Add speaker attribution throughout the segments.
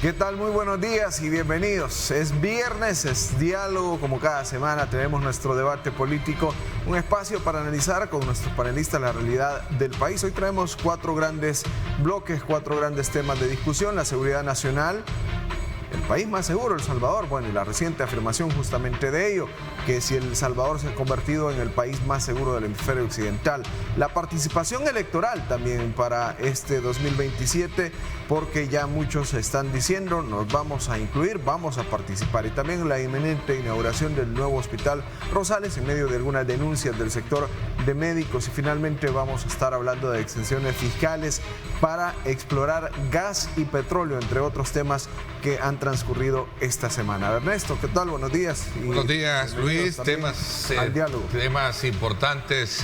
Speaker 1: ¿Qué tal? Muy buenos días y bienvenidos. Es viernes, es diálogo, como cada semana tenemos nuestro debate político, un espacio para analizar con nuestros panelistas la realidad del país. Hoy traemos 4 grandes bloques, 4 grandes temas de discusión: la seguridad nacional, el país más seguro, El Salvador, bueno, y la reciente afirmación justamente de ello, que si El Salvador se ha convertido en el país más seguro del hemisferio occidental. La participación electoral también para este 2027, porque ya muchos están diciendo, nos vamos a incluir, vamos a participar. Y también la inminente inauguración del nuevo Hospital Rosales en medio de algunas denuncias del sector de médicos. Y finalmente vamos a estar hablando de exenciones fiscales para explorar gas y petróleo, entre otros temas que han transcurrido esta semana. Ernesto, ¿qué tal? Buenos días.
Speaker 2: Buenos días, Luis. Temas importantes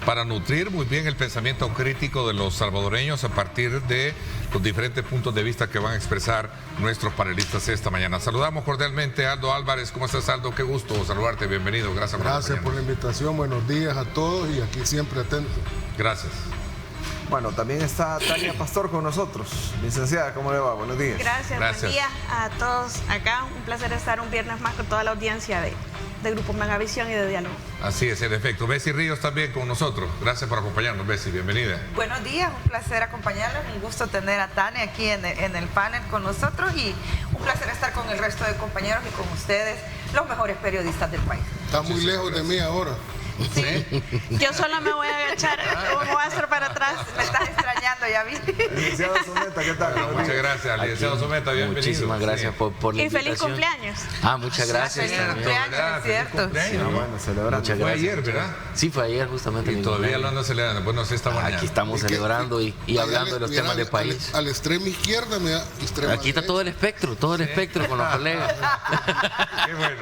Speaker 2: para nutrir muy bien el pensamiento crítico de los salvadoreños a partir de los diferentes puntos de vista que van a expresar nuestros panelistas esta mañana. Saludamos cordialmente a Aldo Álvarez. ¿Cómo estás, Aldo? Qué gusto saludarte. Bienvenido. Gracias
Speaker 3: por la invitación. Buenos días a todos y aquí siempre atento.
Speaker 2: Gracias.
Speaker 1: Bueno, también está Tania Pastor con nosotros. Licenciada, ¿cómo le va? Buenos días.
Speaker 4: Gracias. Buen día a todos acá. Un placer estar un viernes más con toda la audiencia de Grupo Megavisión y de Diálogo.
Speaker 2: Así es, en efecto. Bessie Ríos también con nosotros. Gracias por acompañarnos, Bessie. Bienvenida.
Speaker 5: Buenos días, un placer acompañarlos. Un gusto tener a Tania aquí en el panel con nosotros y un placer estar con el resto de compañeros y con ustedes, los mejores periodistas del país.
Speaker 3: Está muy lejos de mí ahora.
Speaker 4: Sí. Yo solo me voy a agachar, me voy a hacer para atrás.
Speaker 5: Me estás extrañando, ya vi.
Speaker 1: Licenciado Someta, ¿qué tal?
Speaker 2: Bueno, muchas gracias, licenciado Someta, bienvenido.
Speaker 6: Muchísimas gracias por la invitación.
Speaker 4: Y feliz cumpleaños.
Speaker 6: Muchas gracias.
Speaker 5: Feliz cumpleaños, es cierto.
Speaker 1: Sí, bueno, celebrando.
Speaker 6: Muchas
Speaker 2: Fue
Speaker 6: gracias.
Speaker 2: ayer, ¿verdad?
Speaker 6: Sí, fue ayer justamente.
Speaker 2: Y todavía lo ando celebrando. Bueno, sí, esta mañana.
Speaker 6: Aquí estamos celebrando y hablando de los temas del país.
Speaker 3: Al extremo izquierda me da extrema
Speaker 6: Aquí está todo el espectro con los colegas.
Speaker 2: Qué bueno.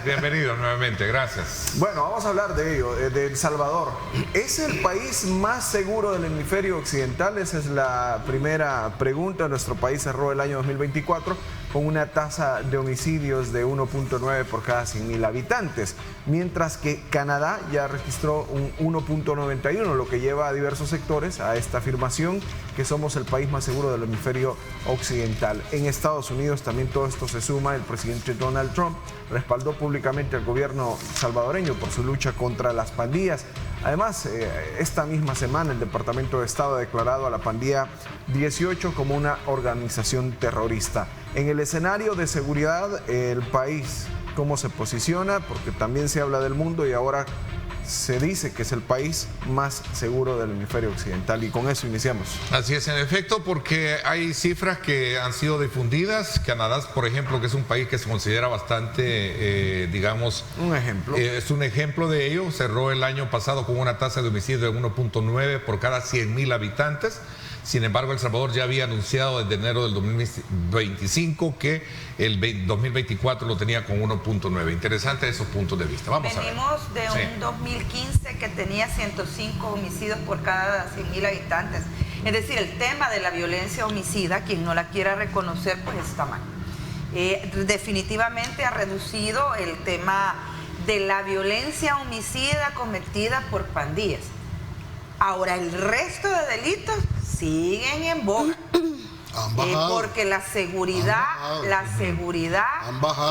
Speaker 2: Bienvenidos nuevamente, gracias.
Speaker 1: Bueno, vamos a hablar de ello, de El Salvador. ¿Es el país más seguro del hemisferio occidental? Esa es la primera pregunta. Nuestro país cerró el año 2024 con una tasa de homicidios de 1.9 por cada 100.000 habitantes, mientras que Canadá ya registró un 1.91, lo que lleva a diversos sectores a esta afirmación que somos el país más seguro del hemisferio occidental. En Estados Unidos también todo esto se suma. El presidente Donald Trump respaldó públicamente al gobierno salvadoreño por su lucha contra las pandillas. Además, esta misma semana el Departamento de Estado ha declarado a la pandilla 18 como una organización terrorista. En el escenario de seguridad, el país, ¿cómo se posiciona? Porque también se habla del mundo y ahora se dice que es el país más seguro del hemisferio occidental, y con eso iniciamos.
Speaker 2: Así es, en efecto, porque hay cifras que han sido difundidas. Canadá, por ejemplo, que es un país que se considera bastante,
Speaker 1: Un ejemplo.
Speaker 2: Es un ejemplo de ello. Cerró el año pasado con una tasa de homicidio de 1.9 por cada 100.000 habitantes. Sin embargo, El Salvador ya había anunciado desde enero del 2025 que el 2024 lo tenía con 1.9. Interesante esos puntos de vista.
Speaker 5: Venimos de un 2015 que tenía 105 homicidios por cada 100.000 habitantes. Es decir, el tema de la violencia homicida, quien no la quiera reconocer, pues está mal. Definitivamente ha reducido el tema de la violencia homicida cometida por pandillas. Ahora, el resto de delitos siguen en boga. Porque la seguridad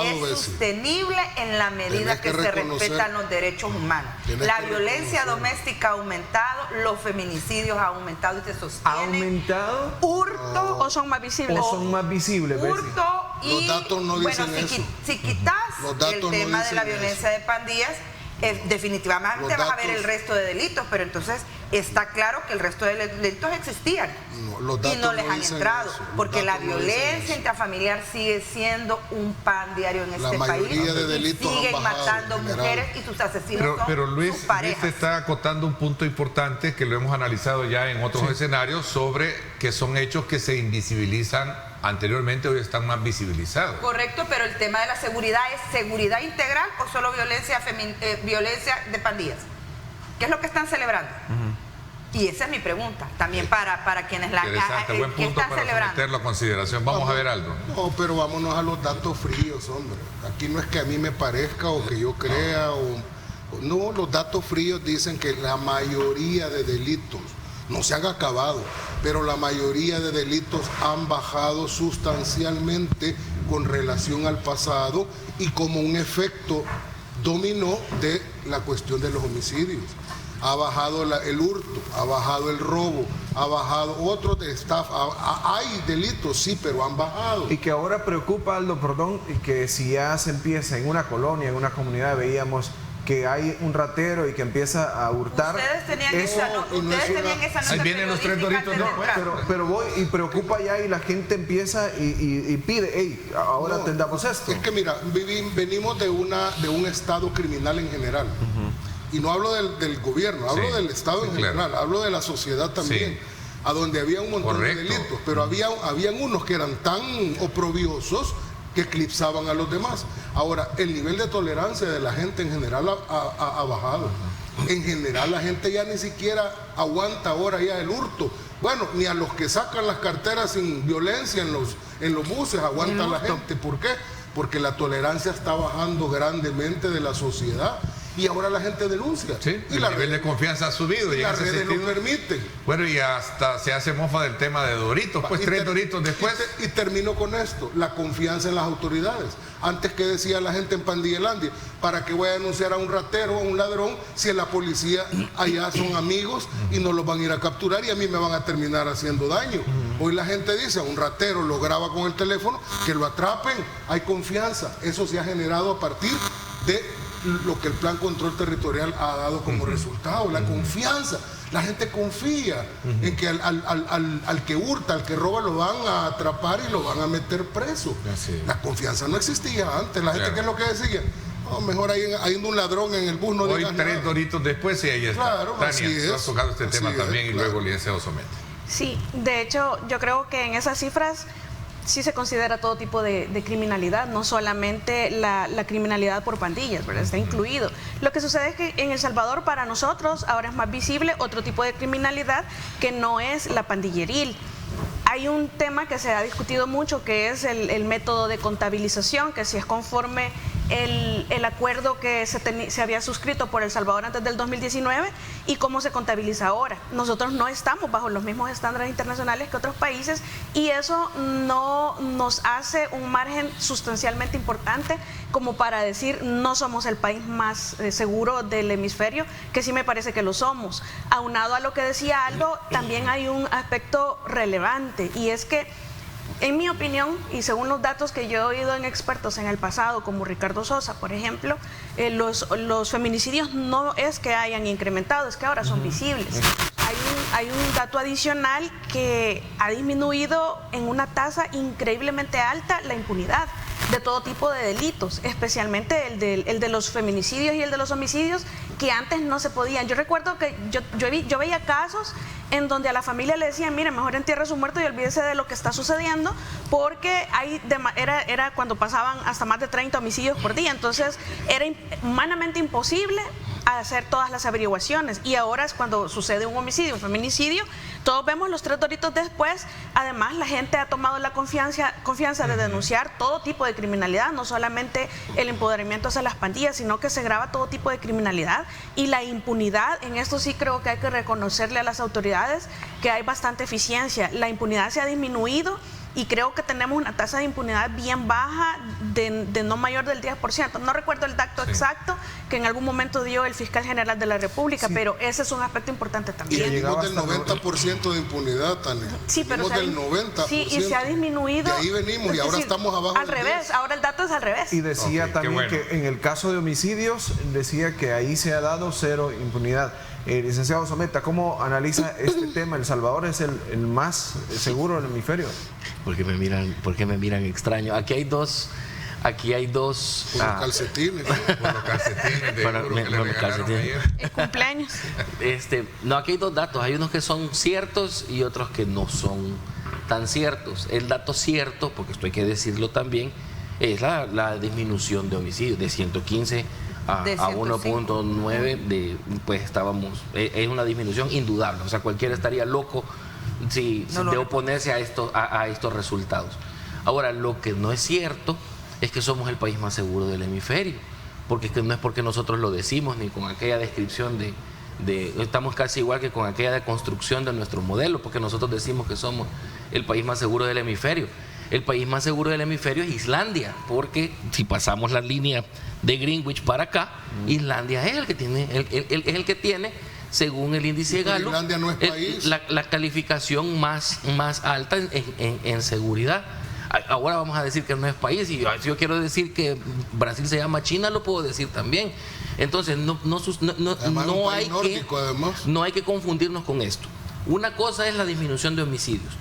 Speaker 5: es sostenible en la medida que se respetan los derechos humanos. La violencia doméstica ha aumentado, los feminicidios han aumentado y se sostienen.
Speaker 1: ¿Ha aumentado?
Speaker 5: Hurto.
Speaker 4: ¿O son más visibles?
Speaker 1: ¿O son más visibles?
Speaker 5: Hurto y,
Speaker 3: los datos no dicen eso.
Speaker 5: Si quitas el tema de la violencia de pandillas, definitivamente vas a ver el resto de delitos, pero entonces está claro que el resto de delitos existían y no les han entrado, porque la violencia intrafamiliar sigue siendo un pan diario en este país. Siguen matando mujeres y sus asesinos
Speaker 2: pero Luis,
Speaker 5: sus parejas.
Speaker 2: Luis está acotando un punto importante que lo hemos analizado ya en otros escenarios, sobre que son hechos que se invisibilizan anteriormente, hoy están más visibilizados.
Speaker 5: Correcto, pero el tema de la seguridad ¿es seguridad integral o solo violencia de pandillas? ¿Qué es lo que están celebrando? Y esa es mi pregunta, también para quienes la
Speaker 2: Interesante, buen punto
Speaker 5: están
Speaker 2: para
Speaker 5: celebrando.
Speaker 2: someterlo a consideración. Vamos a ver algo.
Speaker 3: No, pero vámonos a los datos fríos, hombre. Aquí no es que a mí me parezca o que yo crea no, los datos fríos dicen que la mayoría de delitos no se han acabado, pero la mayoría de delitos han bajado sustancialmente con relación al pasado y como un efecto dominó de la cuestión de los homicidios. Ha bajado el hurto, ha bajado el robo, ha bajado otros de estafa. Hay delitos, sí, pero han bajado.
Speaker 1: Y que ahora preocupa, Aldo, perdón, y que si ya se empieza en una colonia, en una comunidad, veíamos que hay un ratero y que empieza a hurtar.
Speaker 5: Ustedes tenían esa nota.
Speaker 2: Ahí vienen los 3 doritos después.
Speaker 1: Pero voy y preocupa ya y la gente empieza y pide, hey, ahora tendamos esto.
Speaker 3: Es que mira, venimos de un estado criminal en general. Y no hablo del gobierno, hablo del Estado en general, hablo de la sociedad también, a donde había un montón de delitos, pero habían unos que eran tan oprobiosos que eclipsaban a los demás. Ahora, el nivel de tolerancia de la gente en general ha bajado. En general la gente ya ni siquiera aguanta ahora ya el hurto. Bueno, ni a los que sacan las carteras sin violencia en los buses aguanta la gente. ¿Por qué? Porque la tolerancia está bajando grandemente de la sociedad. Y ahora la gente denuncia.
Speaker 2: Sí, el nivel de confianza ha subido.
Speaker 3: Y las redes lo permiten.
Speaker 2: Bueno, y hasta se hace mofa del tema de Doritos, pues 3 Doritos después.
Speaker 3: Y termino con esto, la confianza en las autoridades. Antes que decía la gente en Pandillelandia, ¿para qué voy a denunciar a un ratero o a un ladrón si en la policía allá son amigos y no los van a ir a capturar y a mí me van a terminar haciendo daño? Hoy la gente dice, a un ratero lo graba con el teléfono, que lo atrapen, hay confianza. Eso se ha generado a partir de lo que el Plan Control Territorial ha dado como resultado, la confianza. La gente confía en que al que hurta, al que roba, lo van a atrapar y lo van a meter preso. La confianza no existía antes. La gente, ¿qué es lo que decía? No, mejor hay un ladrón en el bus, no digas nada.
Speaker 2: 3 Doritos después y ahí está.
Speaker 3: Claro,
Speaker 2: Tania, has tocado este tema también y luego el licenciado Somete.
Speaker 4: Sí, de hecho, yo creo que en esas cifras sí se considera todo tipo de criminalidad, no solamente la criminalidad por pandillas, ¿verdad? Está incluido. Lo que sucede es que en El Salvador para nosotros ahora es más visible otro tipo de criminalidad que no es la pandilleril. Hay un tema que se ha discutido mucho que es el método de contabilización, que si es conforme el acuerdo que se había suscrito por El Salvador antes del 2019 y cómo se contabiliza ahora. Nosotros no estamos bajo los mismos estándares internacionales que otros países y eso no nos hace un margen sustancialmente importante como para decir no somos el país más seguro del hemisferio, que sí me parece que lo somos. Aunado a lo que decía Aldo, también hay un aspecto relevante y es que en mi opinión, y según los datos que yo he oído en expertos en el pasado, como Ricardo Sosa, por ejemplo, los feminicidios no es que hayan incrementado, es que ahora son visibles. Hay un dato adicional que ha disminuido en una tasa increíblemente alta la impunidad de todo tipo de delitos, especialmente el de los feminicidios y el de los homicidios, que antes no se podían. Yo recuerdo que yo veía casos en donde a la familia le decían, mire, mejor entierre a su muerto y olvídese de lo que está sucediendo, porque era cuando pasaban hasta más de 30 homicidios por día, entonces era humanamente imposible hacer todas las averiguaciones, y ahora es cuando sucede un homicidio, un feminicidio, todos vemos los 3 doritos después. Además, la gente ha tomado la confianza de denunciar todo tipo de criminalidad, no solamente el empoderamiento hacia las pandillas, sino que se graba todo tipo de criminalidad, y la impunidad, en esto sí creo que hay que reconocerle a las autoridades que hay bastante eficiencia. La impunidad se ha disminuido y creo que tenemos una tasa de impunidad bien baja, de no mayor del 10%. No recuerdo el dato exacto que en algún momento dio el fiscal general de la República, pero ese es un aspecto importante también.
Speaker 3: Y venimos del 90% de impunidad, Tania.
Speaker 4: Sí, pero
Speaker 3: del 90%.
Speaker 4: Sí, y se ha disminuido.
Speaker 3: De ahí venimos y ahora estamos abajo.
Speaker 4: Al revés, ahora el dato es al revés.
Speaker 1: Y decía también que en el caso de homicidios, decía que ahí se ha dado 0 impunidad. Licenciado Someta, ¿cómo analiza este tema? ¿El Salvador es el más seguro del hemisferio?
Speaker 6: ¿Por qué me miran extraño? Aquí hay dos
Speaker 3: Por los calcetines.
Speaker 2: Por los calcetines de
Speaker 6: Bueno,
Speaker 2: oro que le
Speaker 6: los
Speaker 2: regalaron
Speaker 6: calcetines.
Speaker 2: ayer.
Speaker 4: El cumpleaños.
Speaker 6: No, aquí hay 2 datos. Hay unos que son ciertos y otros que no son tan ciertos. El dato cierto, porque esto hay que decirlo también, es la disminución de homicidios de 115 a 1.9, pues estábamos, es una disminución indudable. O sea, cualquiera estaría loco de oponerse a estos resultados. Ahora, lo que no es cierto es que somos el país más seguro del hemisferio, porque es que no es porque nosotros lo decimos, ni con aquella descripción estamos casi igual que con aquella deconstrucción de nuestro modelo, porque nosotros decimos que somos el país más seguro del hemisferio. El país más seguro del hemisferio es Islandia, porque si pasamos la línea de Greenwich para acá, Islandia es el que tiene, según el índice de Gallup,
Speaker 3: Islandia no es país.
Speaker 6: La calificación más alta en seguridad. Ahora vamos a decir que no es país, y yo quiero decir que Brasil se llama China, lo puedo decir también. Entonces no hay que confundirnos con esto. Una cosa es la disminución de homicidios.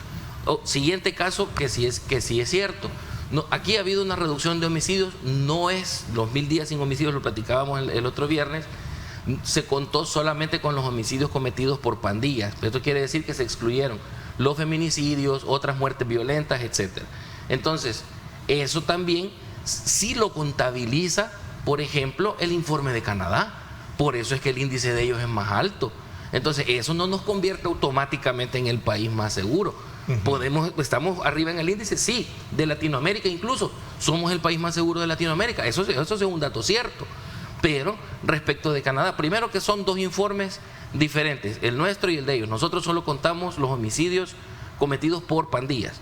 Speaker 6: Siguiente caso, que sí es cierto. Aquí ha habido una reducción de homicidios, no es los 1000 días sin homicidios, lo platicábamos el otro viernes. Se contó solamente con los homicidios cometidos por pandillas. Esto quiere decir que se excluyeron los feminicidios, otras muertes violentas, etcétera. Entonces, eso también sí lo contabiliza, por ejemplo, el informe de Canadá. Por eso es que el índice de ellos es más alto. Entonces, eso no nos convierte automáticamente en el país más seguro. Estamos arriba en el índice, sí, de Latinoamérica incluso. Somos el país más seguro de Latinoamérica. Eso es un dato cierto. Pero respecto de Canadá, primero que son dos informes diferentes, el nuestro y el de ellos. Nosotros solo contamos los homicidios cometidos por pandillas.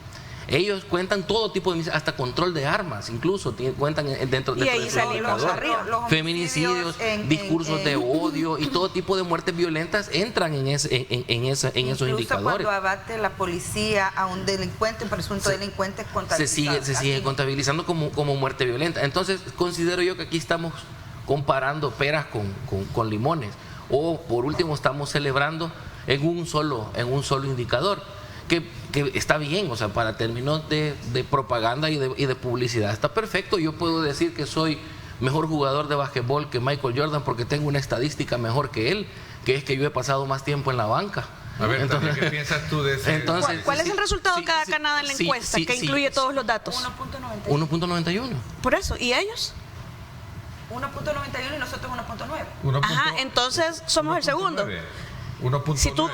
Speaker 6: Ellos cuentan todo tipo de homicidios, hasta control de armas, incluso cuentan dentro de
Speaker 4: ahí salimos arriba.
Speaker 6: Feminicidios, discursos de odio y todo tipo de muertes violentas entran en esos indicadores.
Speaker 5: Incluso cuando abate la policía a un delincuente, un presunto delincuente,
Speaker 6: se sigue contabilizando como muerte violenta. Entonces considero yo que aquí estamos comparando peras con limones, o por último estamos celebrando en un solo indicador, que está bien, o sea, para términos de propaganda y de publicidad está perfecto. Yo puedo decir que soy mejor jugador de basquetbol que Michael Jordan porque tengo una estadística mejor que él, que es que yo he pasado más tiempo en la banca.
Speaker 2: A ver, entonces, ¿qué piensas tú de ese?
Speaker 6: Entonces,
Speaker 4: ¿Cuál es el resultado de cada Canadá en la encuesta que incluye todos los datos?
Speaker 6: 1.91.
Speaker 4: Por eso, ¿y ellos?
Speaker 5: 1.91 y nosotros 1.9.
Speaker 4: Ajá, entonces somos el segundo.
Speaker 2: 1.9.
Speaker 4: Si tú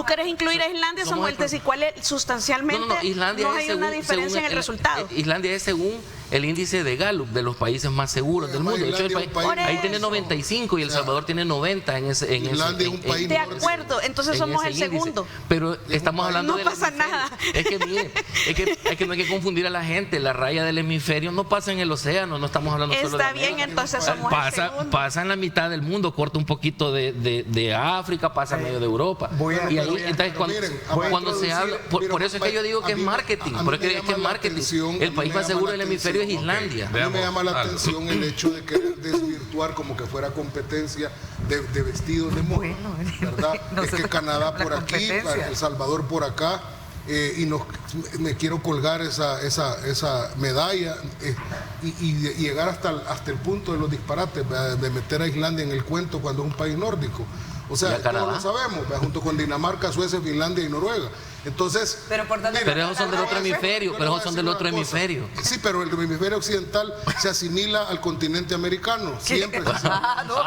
Speaker 4: quieres incluir a Islandia, Samuel, y cuál es sustancialmente
Speaker 6: Islandia
Speaker 4: no hay una diferencia en el resultado.
Speaker 6: Islandia es según el índice de Gallup de los países más seguros del mundo. De hecho, ahí tiene 95 y El Salvador tiene 90 en ese.
Speaker 3: Islandia es un país
Speaker 4: de acuerdo, entonces somos el segundo.
Speaker 6: Pero estamos hablando
Speaker 4: no pasa nada.
Speaker 6: Es que mire, es que no hay que confundir a la gente. La raya del hemisferio no pasa en el océano, no estamos hablando solo de
Speaker 4: Está bien, entonces somos el segundo.
Speaker 6: Pasa en la mitad del mundo, corta un poquito de África, pasa en medio de Europa. Y ahí, entonces, cuando se habla, por eso es que yo digo que es marketing, porque es que es marketing. El país más seguro del hemisferio es Islandia.
Speaker 3: A mí me llama la atención el hecho de querer desvirtuar como que fuera competencia de vestidos de moda, ¿verdad? Es que Canadá por aquí, El Salvador por acá, y me quiero colgar esa medalla y llegar hasta el punto de los disparates, de meter a Islandia en el cuento cuando es un país nórdico. O sea, todos lo sabemos, junto con Dinamarca, Suecia, Finlandia y Noruega. Entonces,
Speaker 5: pero
Speaker 6: esos son del otro hemisferio,
Speaker 3: Sí, pero el hemisferio occidental se asimila al continente americano. Siempre se asimila.
Speaker 5: No.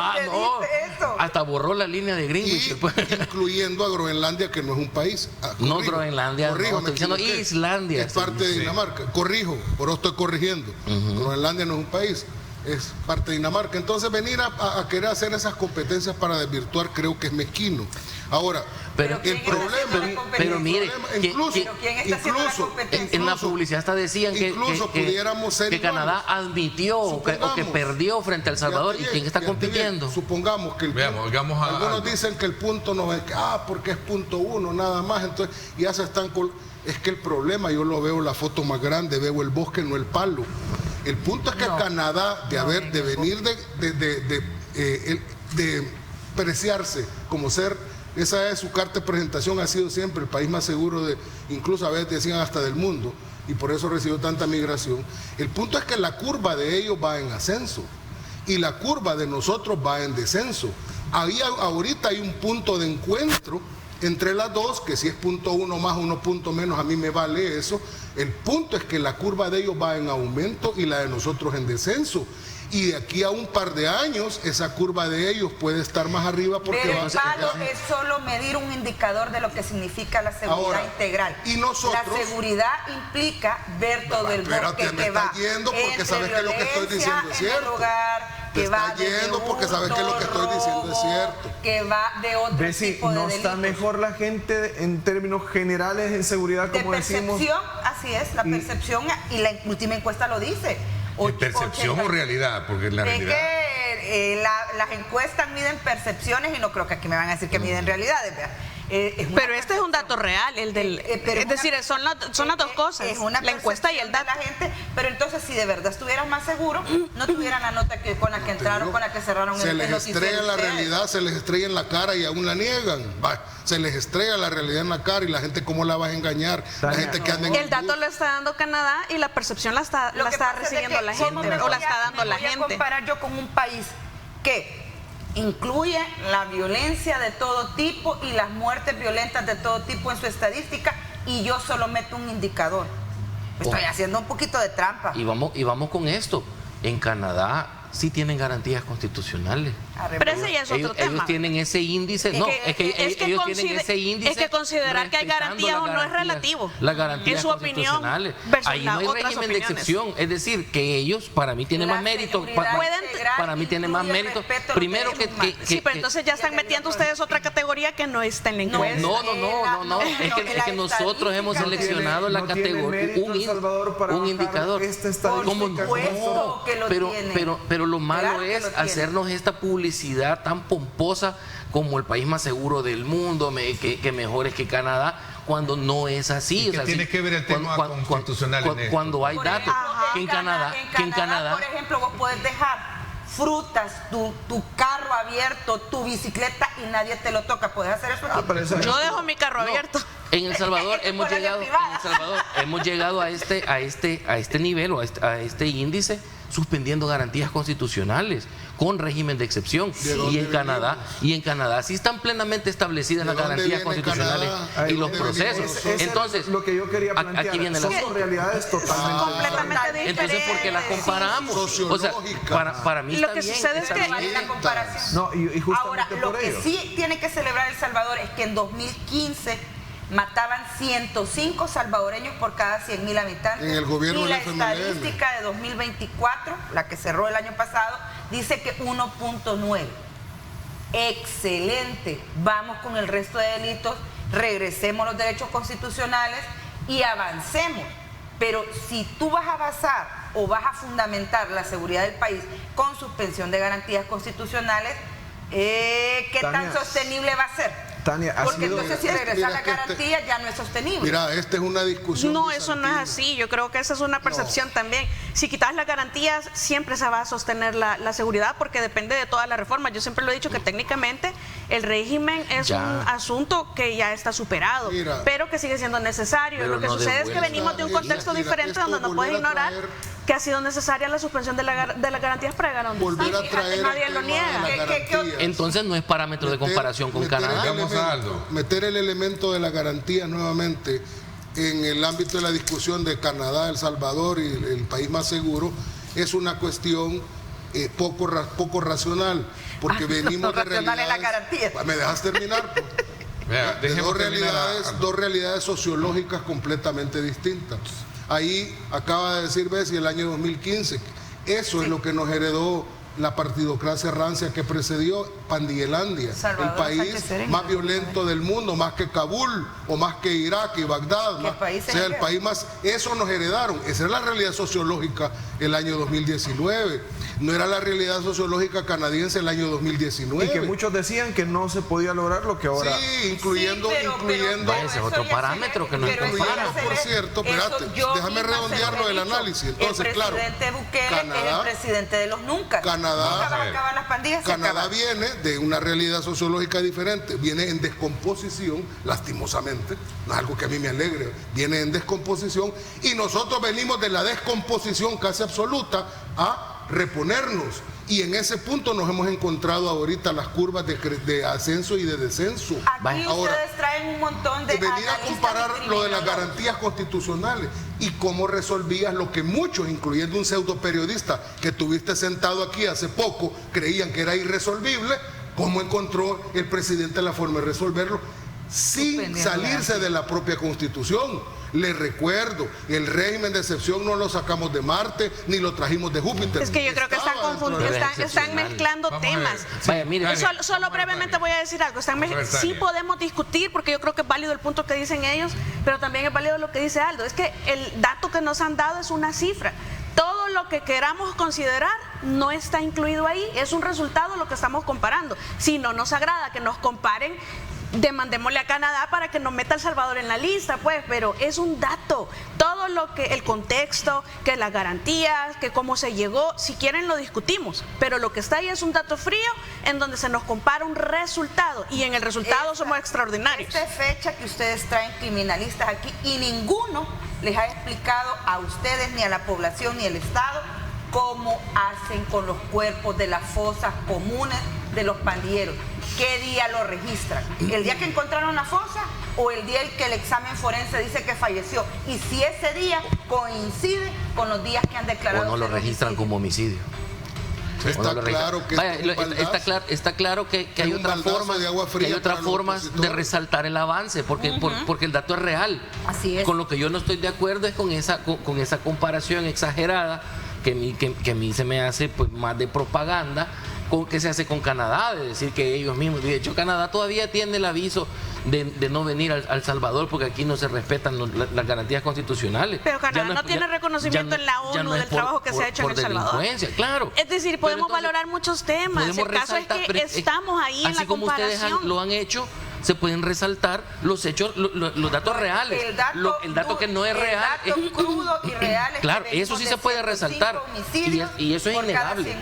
Speaker 6: Hasta borró la línea de Greenwich.
Speaker 3: Incluyendo a Groenlandia, que no es un país.
Speaker 6: No, Groenlandia, estoy diciendo Islandia.
Speaker 3: Es parte de Dinamarca. Corrijo, por eso estoy corrigiendo. Groenlandia no es un país, es parte de Dinamarca. Entonces venir a querer hacer esas competencias para desvirtuar creo que es mezquino. Ahora, pero mire,
Speaker 5: incluso
Speaker 6: en la publicidad hasta decían que Canadá admitió o que perdió frente a El Salvador. ¿Y quién está compitiendo?
Speaker 3: Bien. Supongamos que algunos dicen que el punto no es porque es .1 nada más, entonces ya se están es que el problema, yo lo veo la foto más grande, veo el bosque, no el palo. El punto es que Canadá, de venir de preciarse como ser, esa es su carta de presentación, ha sido siempre el país más seguro incluso a veces decían hasta del mundo, y por eso recibió tanta migración. El punto es que la curva de ellos va en ascenso y la curva de nosotros va en descenso. Ahorita hay un punto de encuentro entre las dos, que si es .1 más, 1 punto menos, a mí me vale eso. El punto es que la curva de ellos va en aumento y la de nosotros en descenso. Y de aquí a un par de años, esa curva de ellos puede estar más arriba porque
Speaker 5: pero el palo es solo medir un indicador de lo que significa la seguridad integral.
Speaker 3: Y nosotros,
Speaker 5: la seguridad implica ver todo el bosque que va
Speaker 3: yendo porque sabes que lo que estoy diciendo es cierto.
Speaker 5: En el hogar, que va de
Speaker 3: porque sabes que lo que estoy diciendo es cierto.
Speaker 5: Que va de otro tipo de
Speaker 1: ¿no
Speaker 5: delitos.
Speaker 1: está mejor la gente en términos generales en seguridad, como decimos?
Speaker 5: Así es, la percepción, y la última encuesta lo dice.
Speaker 2: ¿Percepción o realidad? Porque la realidad...
Speaker 5: que las encuestas miden percepciones y no creo que aquí me van a decir que miden realidades, ¿verdad?
Speaker 4: Pero este es un dato real, el del, es decir, son las dos cosas, la encuesta y el dato.
Speaker 5: De la gente, pero entonces si de verdad estuvieras más seguro, no tuvieran la nota con la que entraron, con la que cerraron el noticiero.
Speaker 3: Se les estrella la realidad, se les estrella en la cara y aún la niegan. Se les estrella la realidad en la cara y la gente, ¿cómo la vas a engañar? La gente que anda en
Speaker 4: el dato lo está dando Canadá y la percepción la está recibiendo la gente, o la está dando la gente.
Speaker 5: Voy a comparar yo con un país que incluye la violencia de todo tipo y las muertes violentas de todo tipo en su estadística, y yo solo meto un indicador. Estoy haciendo un poquito de trampa.
Speaker 6: Y vamos con esto. En Canadá sí tienen garantías constitucionales.
Speaker 4: Pero ese ya es otro tema.
Speaker 6: Ellos tienen ese índice. Ellos tienen ese índice.
Speaker 4: Es que considerar que hay garantías o no es relativo.
Speaker 6: Las garantías
Speaker 4: en su opinión.
Speaker 6: Ahí no hay régimen de excepción. Es decir, que ellos, para mí, tienen más mérito. Para mí tienen más mérito. Primero que
Speaker 4: sí, pero entonces ya están metiendo ustedes otra categoría que no está en la encuesta.
Speaker 6: No. Es que nosotros hemos seleccionado la categoría, un indicador. Pero lo malo es hacernos esta publicidad tan pomposa como el país más seguro del mundo, que mejor es que Canadá, cuando no es así.
Speaker 2: ¿Qué tiene que ver el tema constitucional en esto?
Speaker 6: Cuando hay datos que en Canadá,
Speaker 5: por ejemplo, vos puedes dejar frutas, tu carro abierto, tu bicicleta, y nadie te lo toca. ¿Puedes hacer eso?
Speaker 4: Yo dejo mi carro abierto.
Speaker 6: En El Salvador hemos llegado a este nivel o a este índice suspendiendo garantías constitucionales con régimen de excepción. Y en Canadá sí están plenamente establecidas las garantías constitucionales y los procesos. Entonces,
Speaker 1: lo que yo quería plantear,
Speaker 6: aquí viene
Speaker 1: son realidades totalmente
Speaker 4: diferentes.
Speaker 6: Entonces, ¿por qué las comparamos? O sea, para mí
Speaker 4: lo que sucede es que
Speaker 5: la comparación.
Speaker 1: No, y justamente
Speaker 5: ahora, lo
Speaker 1: por
Speaker 5: que
Speaker 1: ello.
Speaker 5: sí tiene que celebrar El Salvador es que en 2015 mataban 105 salvadoreños por cada 100.000 habitantes.
Speaker 3: En el gobierno
Speaker 5: y la
Speaker 3: del FMLN.
Speaker 5: estadística de 2024, la que cerró el año pasado, dice que 1.9. Excelente. Vamos con el resto de delitos, regresemos a los derechos constitucionales y avancemos. Pero si tú vas a basar o vas a fundamentar la seguridad del país con suspensión de garantías constitucionales, ¿qué tan sostenible va a ser?
Speaker 1: Tania,
Speaker 5: porque entonces si regresar la garantía ya no es sostenible.
Speaker 3: Mira, esta es una discusión.
Speaker 4: No, eso no es así. Yo creo que esa es una percepción también. Si quitas las garantías, siempre se va a sostener la seguridad, porque depende de todas las reformas. Yo siempre lo he dicho que técnicamente el régimen es un asunto que ya está superado, pero que sigue siendo necesario. Lo que sucede es que venimos de un contexto diferente donde no puedes ignorar que ha sido necesaria la suspensión de las garantías para llegar a donde están. Nadie lo niega.
Speaker 6: Entonces no es parámetro de comparación con Canadá.
Speaker 3: Meter el elemento de la garantía nuevamente en el ámbito de la discusión de Canadá, El Salvador y el país más seguro es una cuestión poco racional, porque venimos de realidades. ¿Me dejas terminar? Dos realidades sociológicas completamente distintas. Ahí acaba de decir Bessie el año 2015. Eso es lo que nos heredó la partidocracia rancia que precedió Pandillelandia, el país más violento del mundo, más que Kabul o más que Irak y Bagdad, el país más, eso nos heredaron. Esa es la realidad sociológica el año 2019, no era la realidad sociológica canadiense el año 2019.
Speaker 1: Y que muchos decían que no se podía lograr lo que ahora.
Speaker 3: Sí, incluyendo
Speaker 6: ese es otro parámetro que nos compara.
Speaker 3: Por cierto, espérate, déjame redondearlo del análisis. Entonces, claro,
Speaker 5: el presidente Bukele es el presidente de los nunca. Canadá
Speaker 3: viene de una realidad sociológica diferente, viene en descomposición, lastimosamente, no es algo que a mí me alegre, viene en descomposición, y nosotros venimos de la descomposición casi absoluta a reponernos, y en ese punto nos hemos encontrado ahorita las curvas de ascenso y de descenso.
Speaker 5: Aquí ahora, ustedes traen un montón de
Speaker 3: venir a comparar lo de las garantías constitucionales y cómo resolvías lo que muchos, incluyendo un pseudo periodista que tuviste sentado aquí hace poco, creían que era irresolvible. ¿Cómo encontró el presidente la forma de resolverlo sin salirse de la propia Constitución? Les recuerdo, el régimen de excepción no lo sacamos de Marte ni lo trajimos de Júpiter.
Speaker 4: Es que yo creo que están confundiendo, están mezclando temas.
Speaker 6: Vaya, mire,
Speaker 4: solo brevemente voy a decir algo. Sí podemos discutir, porque yo creo que es válido el punto que dicen ellos, pero también es válido lo que dice Aldo. Es que el dato que nos han dado es una cifra. Todo lo que queramos considerar no está incluido ahí, es un resultado lo que estamos comparando. Si no nos agrada que nos comparen, demandémosle a Canadá para que nos meta El Salvador en la lista, pues, pero es un dato. Todo lo que, el contexto, que las garantías, que cómo se llegó, si quieren lo discutimos, pero lo que está ahí es un dato frío en donde se nos compara un resultado y en el resultado somos extraordinarios.
Speaker 5: Esta fecha que ustedes traen criminalistas aquí y ninguno les ha explicado a ustedes, ni a la población, ni al Estado, cómo hacen con los cuerpos de las fosas comunes de los pandilleros. ¿Qué día lo registran? ¿El día que encontraron la fosa o el día en que el examen forense dice que falleció? Y si ese día coincide con los días que han declarado.
Speaker 6: O no lo registran como homicidio.
Speaker 3: Está claro que
Speaker 6: está claro que hay otra forma, de resaltar el avance, porque el dato es real.
Speaker 5: Así es.
Speaker 6: Con lo que yo no estoy de acuerdo es con esa comparación exagerada que a mí se me hace pues más de propaganda que se hace con Canadá, de decir que ellos mismos, de hecho Canadá todavía tiene el aviso de no venir al Salvador porque aquí no se respetan las garantías constitucionales.
Speaker 4: Pero Canadá no tiene reconocimiento en la ONU del trabajo que se ha hecho en El Salvador.
Speaker 6: Claro.
Speaker 4: Es decir, podemos valorar muchos temas. El caso es que estamos ahí en la comparación.
Speaker 6: Así como ustedes lo han hecho, se pueden resaltar los hechos, los datos reales. El dato que no es real.
Speaker 5: El dato crudo y real.
Speaker 6: Claro, eso sí se puede resaltar. Y eso es innegable.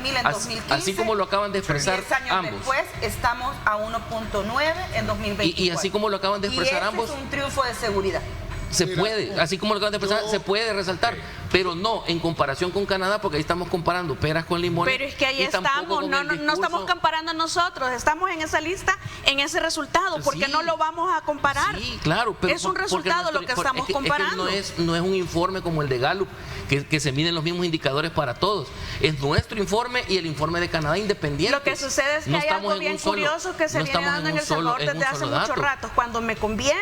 Speaker 6: Así como lo acaban de expresar
Speaker 5: 10 años
Speaker 6: ambos.
Speaker 5: Después estamos a 1.9 en 2024.
Speaker 6: Y así como lo acaban de expresar ambos.
Speaker 5: Es un triunfo de seguridad.
Speaker 6: Se puede, así como lo acaban de expresar, se puede resaltar, pero no en comparación con Canadá, porque ahí estamos comparando peras con limones.
Speaker 4: Pero es que ahí estamos, no estamos comparando nosotros, estamos en esa lista, en ese resultado, porque no lo vamos a comparar.
Speaker 6: Sí, claro, pero
Speaker 4: es un resultado lo que estamos comparando.
Speaker 6: Es que no es un informe como el de Gallup, que se miden los mismos indicadores para todos. Es nuestro informe y el informe de Canadá independiente.
Speaker 4: Lo que sucede es que hay algo bien curioso que se viene dando en El Salvador desde hace mucho rato. Cuando me conviene,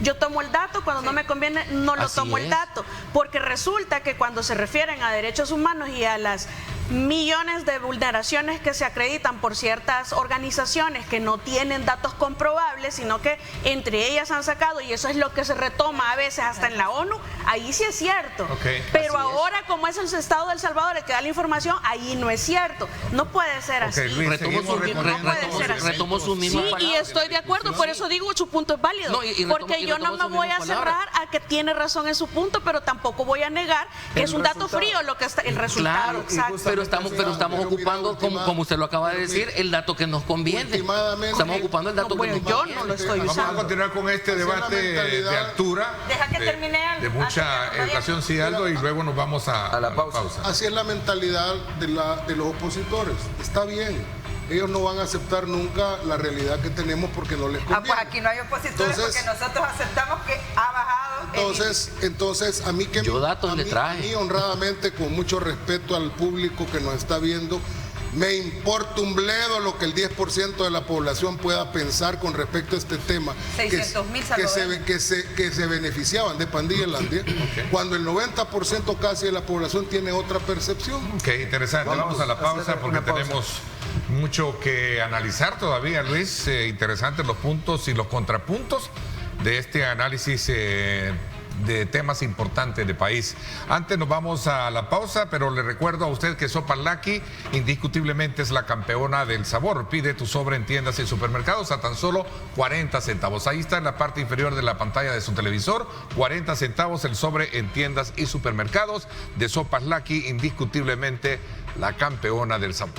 Speaker 4: yo tomo el dato, cuando no me conviene, no lo tomo el dato. Porque resulta que cuando se refieren a derechos humanos y a las millones de vulneraciones que se acreditan por ciertas organizaciones que no tienen datos comprobables, sino que entre ellas han sacado, y eso es lo que se retoma a veces hasta en la ONU, ahí sí es cierto. Pero ahora, como es el Estado de El Salvador el que da la información, ahí no es cierto. No puede ser así.
Speaker 6: Retomó su misma
Speaker 4: palabra. Sí, y estoy de acuerdo, por eso digo, su punto es válido. Porque yo no me voy a cerrar a que tiene razón en su punto, pero tampoco voy a negar que es un dato frío lo que está el resultado.
Speaker 6: Pero estamos ocupando, como usted lo acaba de decir, el dato que nos conviene. Estamos ocupando el dato que nos conviene.
Speaker 4: Yo no lo estoy usando.
Speaker 2: Vamos a continuar con este debate de altura.
Speaker 5: Deja que termine algo.
Speaker 2: De mucha educación, sí, Aldo, y luego nos vamos a la pausa.
Speaker 3: Así es la mentalidad de los opositores. Está bien. Ellos no van a aceptar nunca la realidad que tenemos porque no les conviene.
Speaker 5: Pues aquí no hay opositores, porque nosotros aceptamos que ha bajado.
Speaker 3: Entonces a mí honradamente, con mucho respeto al público que nos está viendo, me importa un bledo lo que el 10% de la población pueda pensar con respecto a este tema.
Speaker 5: 600,000 salvadoreños
Speaker 3: que se beneficiaban de Pandillelandia, cuando el 90% casi de la población tiene otra percepción.
Speaker 2: Interesante. Vamos a la pausa porque tenemos mucho que analizar todavía, Luis. Interesantes los puntos y los contrapuntos de este análisis de temas importantes de país. Antes nos vamos a la pausa, pero le recuerdo a usted que Sopas Lucky indiscutiblemente es la campeona del sabor. Pide tu sobre en tiendas y supermercados a tan solo 40 centavos. Ahí está en la parte inferior de la pantalla de su televisor. 40 centavos el sobre en tiendas y supermercados de Sopas Lucky, indiscutiblemente la campeona del sabor.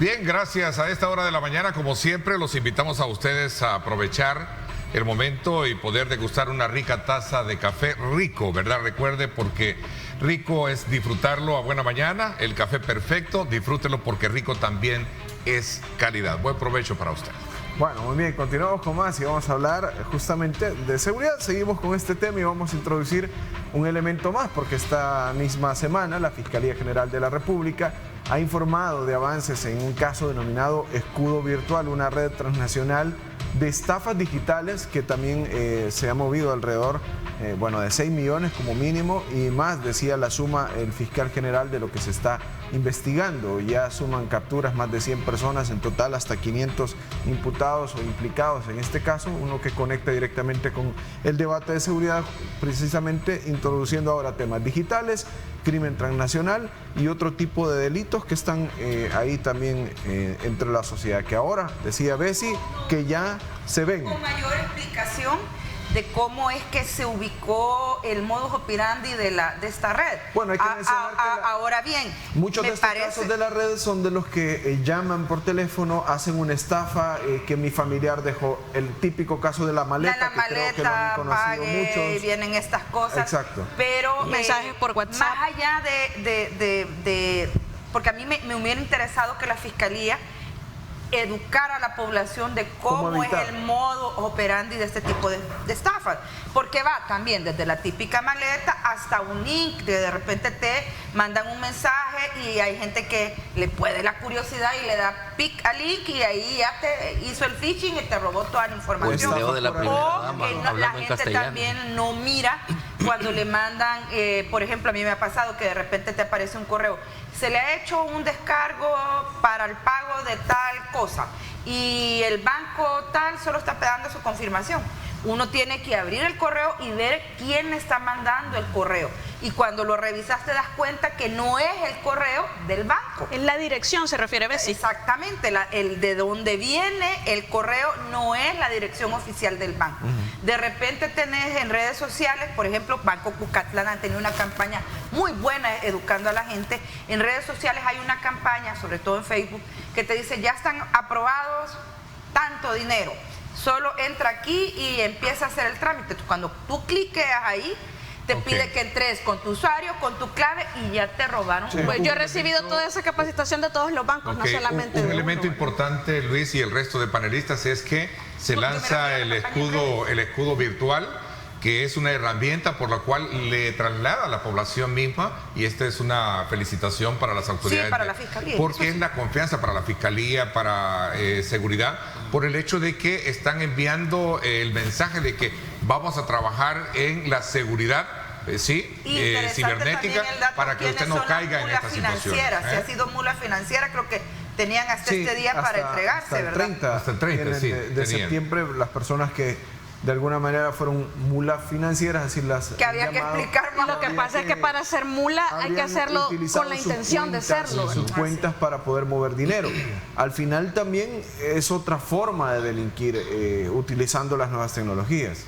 Speaker 2: Bien, gracias. A esta hora de la mañana, como siempre, los invitamos a ustedes a aprovechar el momento y poder degustar una rica taza de café rico, ¿verdad? Recuerde, porque rico es disfrutarlo a buena mañana, el café perfecto, disfrútelo porque rico también es calidad. Buen provecho para usted.
Speaker 1: Bueno, muy bien, continuamos con más y vamos a hablar justamente de seguridad. Seguimos con este tema y vamos a introducir un elemento más, porque esta misma semana la Fiscalía General de la República ha informado de avances en un caso denominado Escudo Virtual, una red transnacional de estafas digitales que también se ha movido alrededor de 6 millones como mínimo y más, decía la suma el fiscal general de lo que se está investigando. Ya suman capturas más de 100 personas, en total hasta 500 imputados o implicados en este caso, uno que conecta directamente con el debate de seguridad, precisamente introduciendo ahora temas digitales, crimen transnacional y otro tipo de delitos que están ahí también entre la sociedad, que ahora, decía Bessie, que ya se ven.
Speaker 5: Con mayor explicación de cómo es que se ubicó el modus operandi de esta red.
Speaker 1: Bueno, hay que mencionar que
Speaker 5: ahora bien,
Speaker 1: muchos de estos casos de la red son de los que llaman por teléfono, hacen una estafa, que mi familiar dejó, el típico caso de la maleta,
Speaker 5: creo que lo han conocido muchos. Vienen estas cosas.
Speaker 1: Exacto.
Speaker 5: Pero
Speaker 4: mensajes por WhatsApp.
Speaker 5: Más allá porque a mí me hubiera interesado que la Fiscalía educar a la población de cómo es el modo operandi de este tipo de estafas, porque va también desde la típica maleta hasta un link, de repente te mandan un mensaje y hay gente que le puede la curiosidad y le da pic al link y ahí ya te hizo el phishing y te robó toda la información.
Speaker 6: O
Speaker 5: la gente también no mira cuando le mandan, por ejemplo, a mí me ha pasado que de repente te aparece un correo, se le ha hecho un descargo para el pago de tal cosa y el banco tal solo está esperando su confirmación. Uno tiene que abrir el correo y ver quién está mandando el correo. Y cuando lo revisas te das cuenta que no es el correo del banco.
Speaker 4: En la dirección se refiere, Bessie.
Speaker 5: Exactamente, el de donde viene el correo no es la dirección oficial del banco. De repente tenés en redes sociales, por ejemplo, Banco Cucatlán ha tenido una campaña muy buena educando a la gente. En redes sociales hay una campaña, sobre todo en Facebook, que te dice, ya están aprobados tanto dinero. Solo entra aquí y empieza a hacer el trámite. Cuando tú cliqueas ahí, te pide que entres con tu usuario, con tu clave y ya te robaron.
Speaker 4: Sí. Pues yo he recibido toda esa capacitación de todos los bancos, no solamente
Speaker 2: un elemento importante, Luis, y el resto de panelistas, es que se lanza el escudo virtual, que es una herramienta por la cual le traslada a la población misma, y esta es una felicitación para las autoridades.
Speaker 5: Sí, para la Fiscalía.
Speaker 2: Porque es la confianza para la Fiscalía, para seguridad, por el hecho de que están enviando el mensaje de que vamos a trabajar en la seguridad cibernética para que usted no caiga en esta situación.
Speaker 5: Si ha sido mula financiera, creo que tenían hasta este día para entregarse, ¿verdad?
Speaker 1: Hasta el 30 de septiembre, las personas que de alguna manera fueron mulas financieras, así las
Speaker 5: que había que explicar más.
Speaker 4: Lo que pasa es que para ser mula hay que hacerlo con la intención de serlo.
Speaker 1: Sus cuentas para poder mover dinero. Al final también es otra forma de delinquir utilizando las nuevas tecnologías.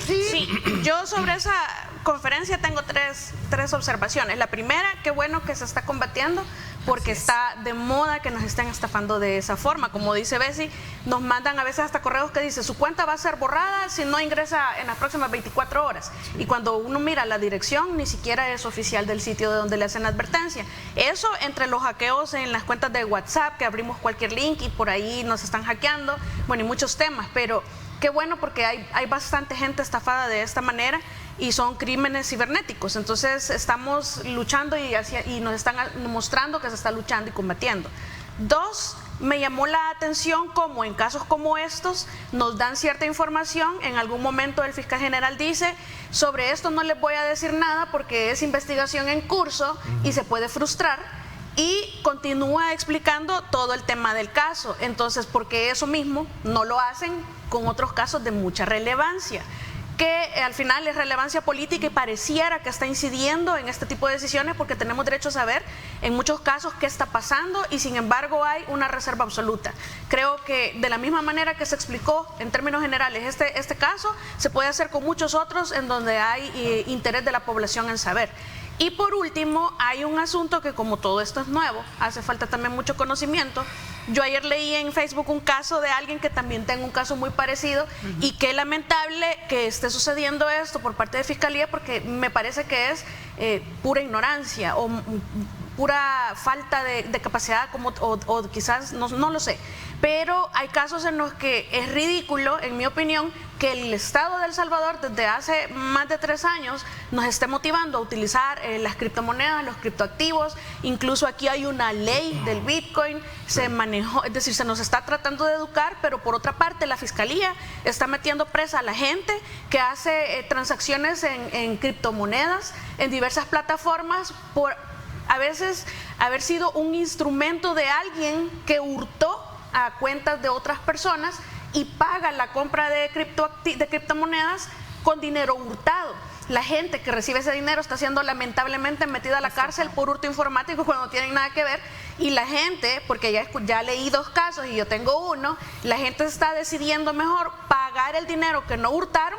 Speaker 4: Sí, yo sobre esa conferencia tengo tres observaciones. La primera, qué bueno que se está combatiendo, porque está de moda que nos estén estafando de esa forma. Como dice Bessie, nos mandan a veces hasta correos que dice su cuenta va a ser borrada si no ingresa en las próximas 24 horas. Y cuando uno mira la dirección, ni siquiera es oficial del sitio de donde le hacen la advertencia. Eso entre los hackeos en las cuentas de WhatsApp, que abrimos cualquier link y por ahí nos están hackeando, bueno, y muchos temas, pero qué bueno porque hay bastante gente estafada de esta manera y son crímenes cibernéticos. Entonces estamos luchando y nos están mostrando que se está luchando y combatiendo. Dos, me llamó la atención cómo en casos como estos nos dan cierta información. En algún momento el fiscal general dice, sobre esto no les voy a decir nada porque es investigación en curso y se puede frustrar. Y continúa explicando todo el tema del caso. Entonces, porque eso mismo no lo hacen con otros casos de mucha relevancia, que al final es relevancia política y pareciera que está incidiendo en este tipo de decisiones porque tenemos derecho a saber en muchos casos qué está pasando y sin embargo hay una reserva absoluta. Creo que de la misma manera que se explicó en términos generales este caso, se puede hacer con muchos otros en donde hay interés de la población en saber. Y por último, hay un asunto que como todo esto es nuevo, hace falta también mucho conocimiento. Yo ayer leí en Facebook un caso de alguien que también tenga un caso muy parecido y qué lamentable que esté sucediendo esto por parte de Fiscalía, porque me parece que es pura ignorancia o pura falta de capacidad o quizás, no lo sé. Pero hay casos en los que es ridículo, en mi opinión, que el Estado de El Salvador desde hace más de 3 años nos esté motivando a utilizar las criptomonedas, los criptoactivos. Incluso aquí hay una ley del Bitcoin, se manejó, es decir, se nos está tratando de educar, pero por otra parte la Fiscalía está metiendo presa a la gente que hace transacciones en criptomonedas, en diversas plataformas, por a veces haber sido un instrumento de alguien que hurtó a cuentas de otras personas y paga la compra de criptomonedas con dinero hurtado. La gente que recibe ese dinero está siendo lamentablemente metida a la cárcel por hurto informático cuando no tienen nada que ver, y la gente, porque ya leí 2 casos y yo tengo uno, la gente está decidiendo mejor pagar el dinero que no hurtaron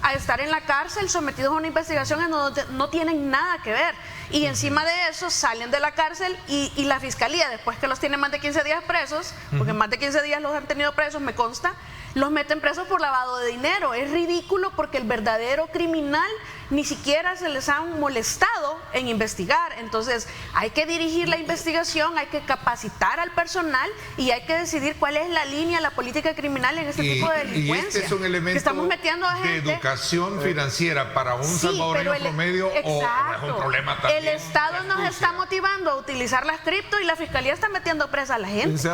Speaker 4: a estar en la cárcel sometidos a una investigación en donde no tienen nada que ver. Y encima de eso salen de la cárcel y la Fiscalía, después que los tiene más de 15 días presos, porque más de 15 días los han tenido presos, me consta, los meten presos por lavado de dinero. Es ridículo porque el verdadero criminal ni siquiera se les han molestado en investigar. Entonces hay que dirigir la investigación, hay que capacitar al personal y hay que decidir cuál es la línea, la política criminal en este tipo de delincuencia.
Speaker 2: Y este es un elemento
Speaker 4: estamos metiendo a gente,
Speaker 2: de educación financiera para un salvadoreño promedio, o es un problema también.
Speaker 4: El Estado nos está motivando a utilizar las cripto y la Fiscalía está metiendo presa a la gente.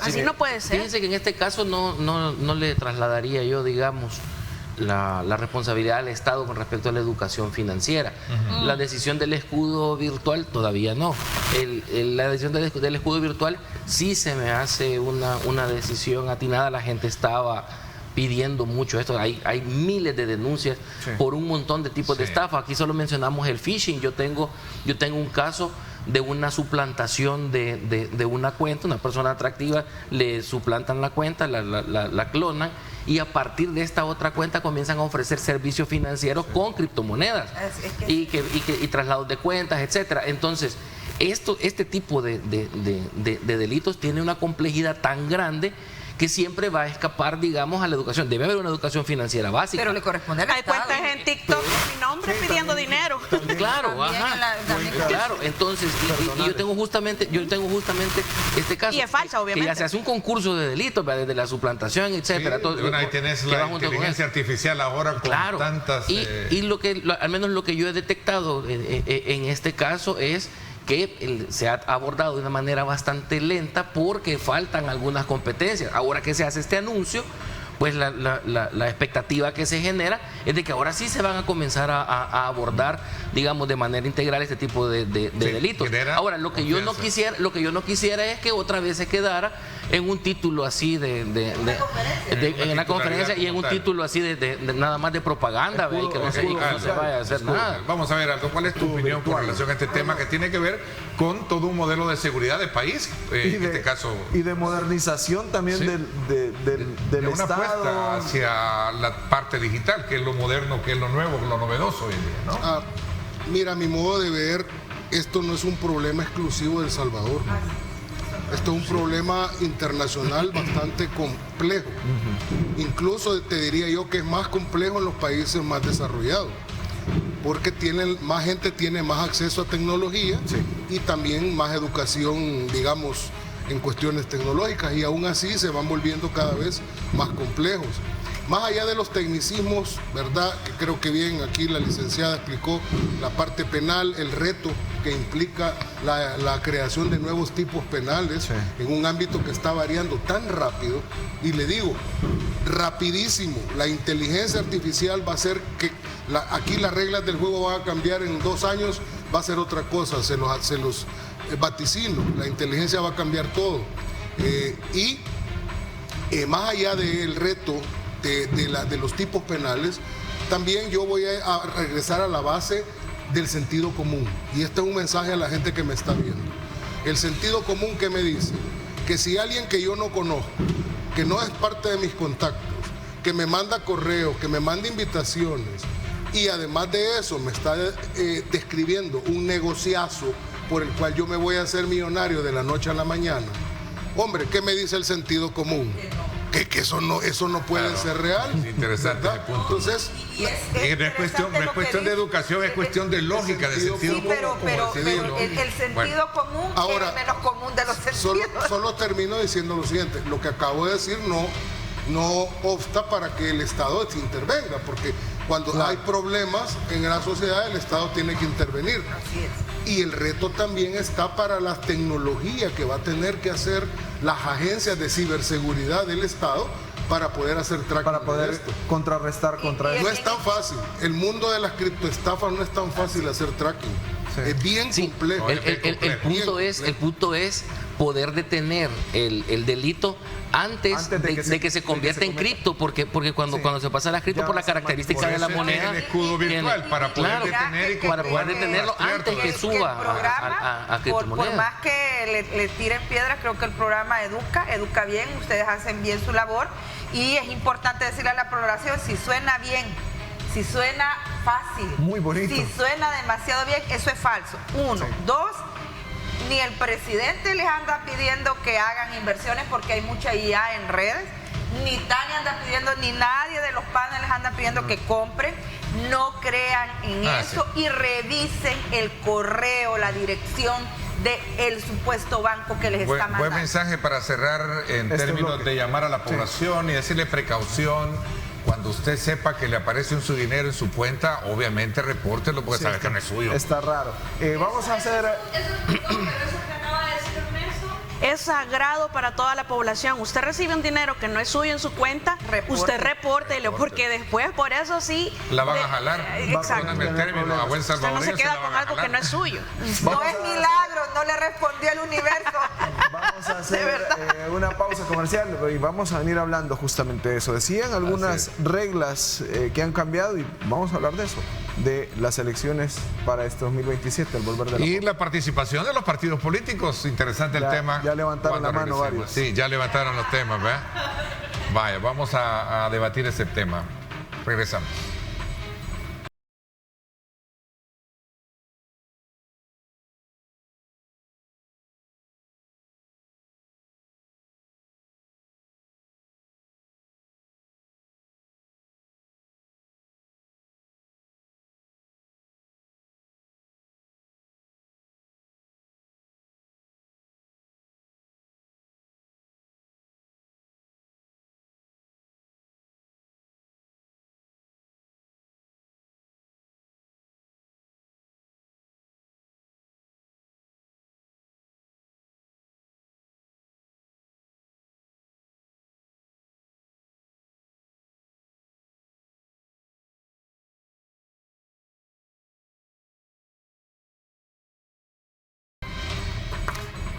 Speaker 4: Así no puede ser.
Speaker 6: Fíjense que en este caso no le trasladaría yo, digamos, la responsabilidad del Estado con respecto a la educación financiera. La decisión del escudo virtual todavía no. La decisión del escudo virtual sí se me hace una decisión atinada. La gente estaba pidiendo mucho esto. Hay miles de denuncias por un montón de tipos de estafa. Aquí solo mencionamos el phishing. Yo tengo un caso de una suplantación de una cuenta. Una persona atractiva le suplantan la cuenta, la clonan, y a partir de esta otra cuenta comienzan a ofrecer servicios financieros con criptomonedas y traslados de cuentas, etcétera. Entonces, este tipo de delitos tiene una complejidad tan grande que siempre va a escapar, digamos, a la educación. Debe haber una educación financiera básica.
Speaker 5: Pero le corresponde al
Speaker 4: Hay
Speaker 5: Estado.
Speaker 4: cuentas en TikTok con mi nombre pidiendo dinero.
Speaker 6: Claro, claro. Entonces, y yo tengo justamente este caso.
Speaker 4: Y es falsa, obviamente.
Speaker 6: Que ya se hace un concurso de delitos, desde la suplantación, etcétera.
Speaker 2: Bueno, ahí tenés la inteligencia artificial ahora con tantas...
Speaker 6: Y al menos lo que yo he detectado en este caso es que se ha abordado de una manera bastante lenta porque faltan algunas competencias. Ahora que se hace este anuncio, pues la expectativa que se genera es de que ahora sí se van a comenzar a abordar, digamos, de manera integral este tipo de delitos. Ahora, lo que yo no quisiera es que otra vez se quedara en un título así en una conferencia y en un título así de nada más de propaganda, y que no se vaya a hacer nada.
Speaker 2: Vamos a ver, Aldo, ¿cuál es tu opinión con relación a este tema que tiene que ver con todo un modelo de seguridad del país? En este caso,
Speaker 1: y de modernización también del
Speaker 2: una
Speaker 1: Estado.
Speaker 2: apuesta hacia la parte digital, que es lo moderno, que es lo nuevo, lo novedoso hoy en día, ¿no?
Speaker 3: Mira, a mi modo de ver, esto no es un problema exclusivo de El Salvador. Esto es un problema internacional bastante complejo. Incluso te diría yo que es más complejo en los países más desarrollados, porque más gente tiene más acceso a tecnología y también más educación, digamos, en cuestiones tecnológicas, y aún así se van volviendo cada vez más complejos. Más allá de los tecnicismos, ¿verdad? Que creo que bien aquí la licenciada explicó la parte penal, el reto que implica la creación de nuevos tipos penales en un ámbito que está variando tan rápido. Y le digo, rapidísimo, la inteligencia artificial va a hacer que aquí las reglas del juego van a cambiar en 2 años, va a ser otra cosa, se los vaticino, la inteligencia va a cambiar todo. Más allá del reto de los tipos penales, también yo voy a regresar a la base del sentido común. Y este es un mensaje a la gente que me está viendo. El sentido común que me dice que si alguien que yo no conozco, que no es parte de mis contactos, que me manda correos, que me manda invitaciones y además de eso me está describiendo un negociazo por el cual yo me voy a hacer millonario de la noche a la mañana. Hombre, ¿qué me dice el sentido común? Que eso no puede ser real.
Speaker 2: Es interesante ese punto.
Speaker 3: Entonces,
Speaker 2: no es cuestión de educación, es cuestión de lógica, de sentido común.
Speaker 5: Pero el sentido común
Speaker 3: ahora,
Speaker 5: es menos común de los sentidos.
Speaker 3: Solo termino diciendo lo siguiente, lo que acabo de decir no obsta para que el Estado intervenga, porque cuando hay problemas en la sociedad el Estado tiene que intervenir.
Speaker 5: Así es.
Speaker 3: Y el reto también está para la tecnología que va a tener que hacer las agencias de ciberseguridad del Estado para poder hacer tracking.
Speaker 1: Para poder contrarrestar contra eso.
Speaker 3: No es tan fácil. El mundo de las criptoestafas no es tan fácil hacer tracking. Sí. Es bien complejo.
Speaker 6: El punto es poder detener el delito antes de que se convierta en cripto, porque cuando se pasa la cripto por la característica de la moneda,
Speaker 2: el escudo virtual para poder
Speaker 6: detenerlo antes que suba a criptomonedas.
Speaker 5: Por más que le tiren piedras, creo que el programa educa bien, ustedes hacen bien su labor, y es importante decirle a la población, si suena bien, si suena fácil,
Speaker 1: muy bonito,
Speaker 5: si suena demasiado bien, eso es falso. Uno. Sí. Dos, ni el presidente les anda pidiendo que hagan inversiones porque hay mucha IA en redes, ni Tania anda pidiendo, ni nadie de los paneles anda pidiendo que compren. No crean en eso y revisen el correo, la dirección del supuesto banco que les está mandando.
Speaker 2: Buen mensaje para cerrar en términos de llamar a la población y decirle precaución. Cuando usted sepa que le aparece su dinero en su cuenta, obviamente repórtelo porque sabe que no es suyo.
Speaker 1: Está raro. Vamos a hacer...
Speaker 4: Es sagrado para toda la población. Usted recibe un dinero que no es suyo en su cuenta, usted repórtelo, porque después por eso sí...
Speaker 2: La van a jalar.
Speaker 4: Exacto.
Speaker 2: El término, a buen salvadoreño,
Speaker 4: usted no se queda con algo que no es suyo.
Speaker 5: No es milagro, no le respondió el universo.
Speaker 1: Vamos a hacer una pausa comercial y vamos a venir hablando justamente de eso. Decían algunas reglas que han cambiado y vamos a hablar de eso, de las elecciones para este 2027, al volver de la
Speaker 2: y la participación de los partidos políticos. Interesante el tema.
Speaker 1: Ya levantaron la mano varios.
Speaker 2: Sí, ya levantaron los temas, ¿verdad? Vaya, vamos a debatir ese tema. Regresamos.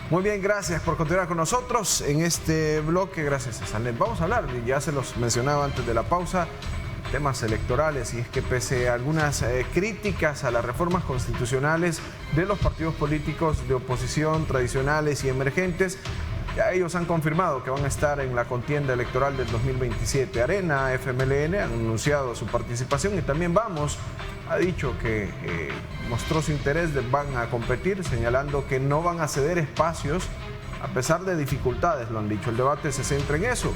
Speaker 1: Muy bien, gracias por continuar con nosotros en este bloque. Gracias a Sanet. Vamos a hablar, ya se los mencionaba antes de la pausa, temas electorales, y es que pese a algunas críticas a las reformas constitucionales de los partidos políticos de oposición tradicionales y emergentes, ya ellos han confirmado que van a estar en la contienda electoral del 2027. Arena, FMLN han anunciado su participación y también Vamos ha dicho que mostró su interés van a competir, señalando que no van a ceder espacios a pesar de dificultades, lo han dicho. El debate se centra en eso.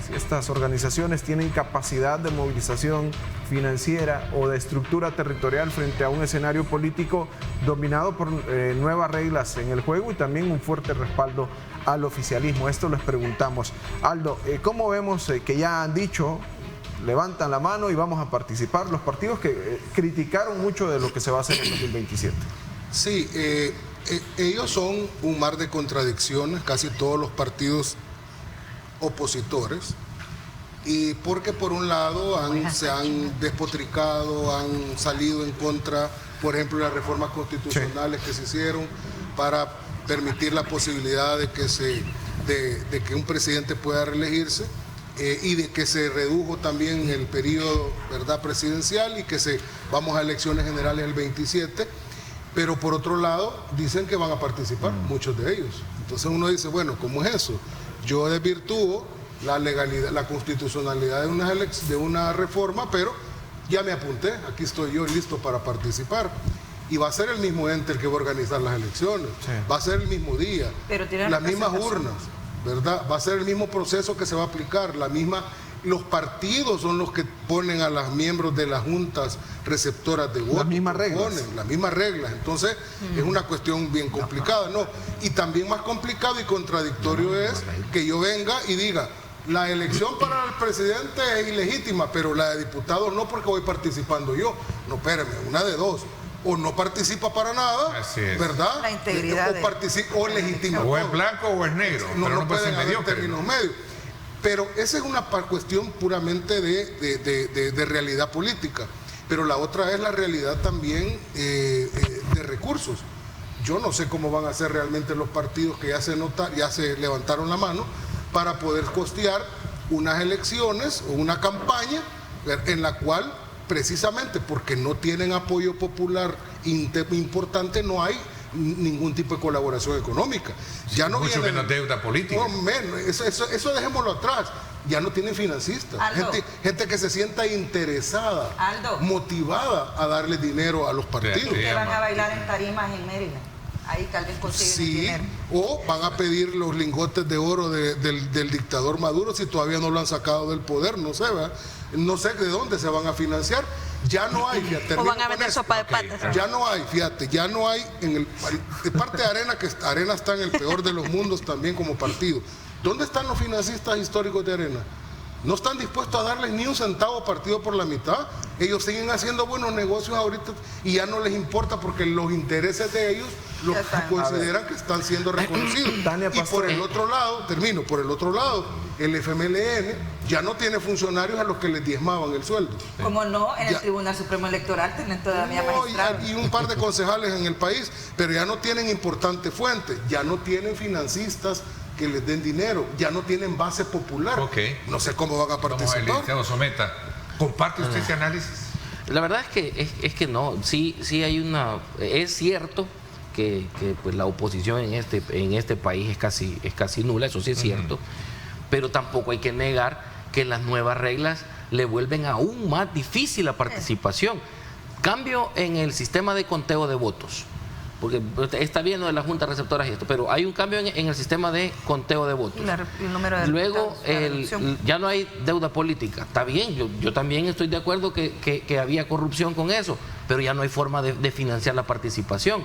Speaker 1: Si estas organizaciones tienen capacidad de movilización financiera o de estructura territorial frente a un escenario político dominado por nuevas reglas en el juego y también un fuerte respaldo al oficialismo. Esto les preguntamos. Aldo, ¿cómo vemos que ya han dicho, levantan la mano y vamos a participar los partidos que criticaron mucho de lo que se va a hacer en 2027?
Speaker 3: Sí, ellos son un mar de contradicciones, casi todos los partidos opositores, y porque por un lado se han despotricado, han salido en contra, por ejemplo, de las reformas constitucionales que se hicieron para permitir la posibilidad de que un presidente pueda reelegirse, y de que se redujo también el periodo, ¿verdad?, presidencial, y que vamos a elecciones generales el 27, pero por otro lado dicen que van a participar, muchos de ellos. Entonces uno dice, bueno, ¿cómo es eso? Yo desvirtúo la legalidad, la constitucionalidad de una reforma, pero ya me apunté, aquí estoy yo listo para participar. Y va a ser el mismo ente el que va a organizar las elecciones, va a ser el mismo día, las mismas urnas, ¿verdad? Va a ser el mismo proceso que se va a aplicar, los partidos son los que ponen a los miembros de las juntas receptoras de votos.
Speaker 1: Las mismas reglas.
Speaker 3: Las mismas reglas. Entonces, es una cuestión bien complicada, ¿no? Y también más complicado y contradictorio es que yo venga y diga, la elección para el presidente es ilegítima, pero la de diputados no, porque voy participando yo. No, espérame, una de dos. O no participa para nada, ¿verdad?
Speaker 5: La integridad.
Speaker 3: O legitima.
Speaker 2: O es blanco o es negro.
Speaker 3: No pueden haber términos medios. Pero esa es una cuestión puramente de realidad política. Pero la otra es la realidad también de recursos. Yo no sé cómo van a ser realmente los partidos que ya se levantaron la mano para poder costear unas elecciones o una campaña en la cual, precisamente porque no tienen apoyo popular importante, no hay ningún tipo de colaboración económica. Ya no
Speaker 2: mucho menos deuda política.
Speaker 3: No, menos, eso dejémoslo atrás. Ya no tienen financistas. Gente que se sienta interesada, motivada a darle dinero a los partidos.
Speaker 5: Que van a bailar en tarimas en Mérida. Ahí tal vez consiguen dinero.
Speaker 3: O van a pedir los lingotes de oro del dictador Maduro si todavía no lo han sacado del poder, no sé, ¿verdad? No sé de dónde se van a financiar. Ya no hay, fíjate.
Speaker 4: O van a vender sopa de patas.
Speaker 3: Ya no hay, fíjate, ya no hay de parte de Arena, que Arena está en el peor de los mundos también como partido. ¿Dónde están los financistas históricos de Arena? No están dispuestos a darles ni un centavo partido por la mitad. Ellos siguen haciendo buenos negocios ahorita y ya no les importa porque los intereses de ellos los consideran que están siendo reconocidos. Y por el otro lado, por el otro lado, el FMLN ya no tiene funcionarios a los que les diezmaban el sueldo.
Speaker 5: Como no, en el Tribunal Supremo Electoral tienen todavía magistrados.
Speaker 3: Y un par de concejales en el país, pero ya no tienen importante fuente, ya no tienen financistas que les den dinero, ya no tienen base popular. No sé cómo van a participar.
Speaker 2: Someta, ¿comparte usted ese análisis?
Speaker 6: La verdad es que no, sí hay es cierto que pues la oposición en este país es casi nula, eso sí es cierto, pero tampoco hay que negar que las nuevas reglas le vuelven aún más difícil la participación. Cambio en el sistema de conteo de votos, porque está bien lo de las juntas receptoras y esto, pero hay un cambio en el sistema de conteo de votos.
Speaker 5: El número de
Speaker 6: luego ya no hay deuda política. Está bien, yo también estoy de acuerdo que había corrupción con eso, pero ya no hay forma de financiar la participación.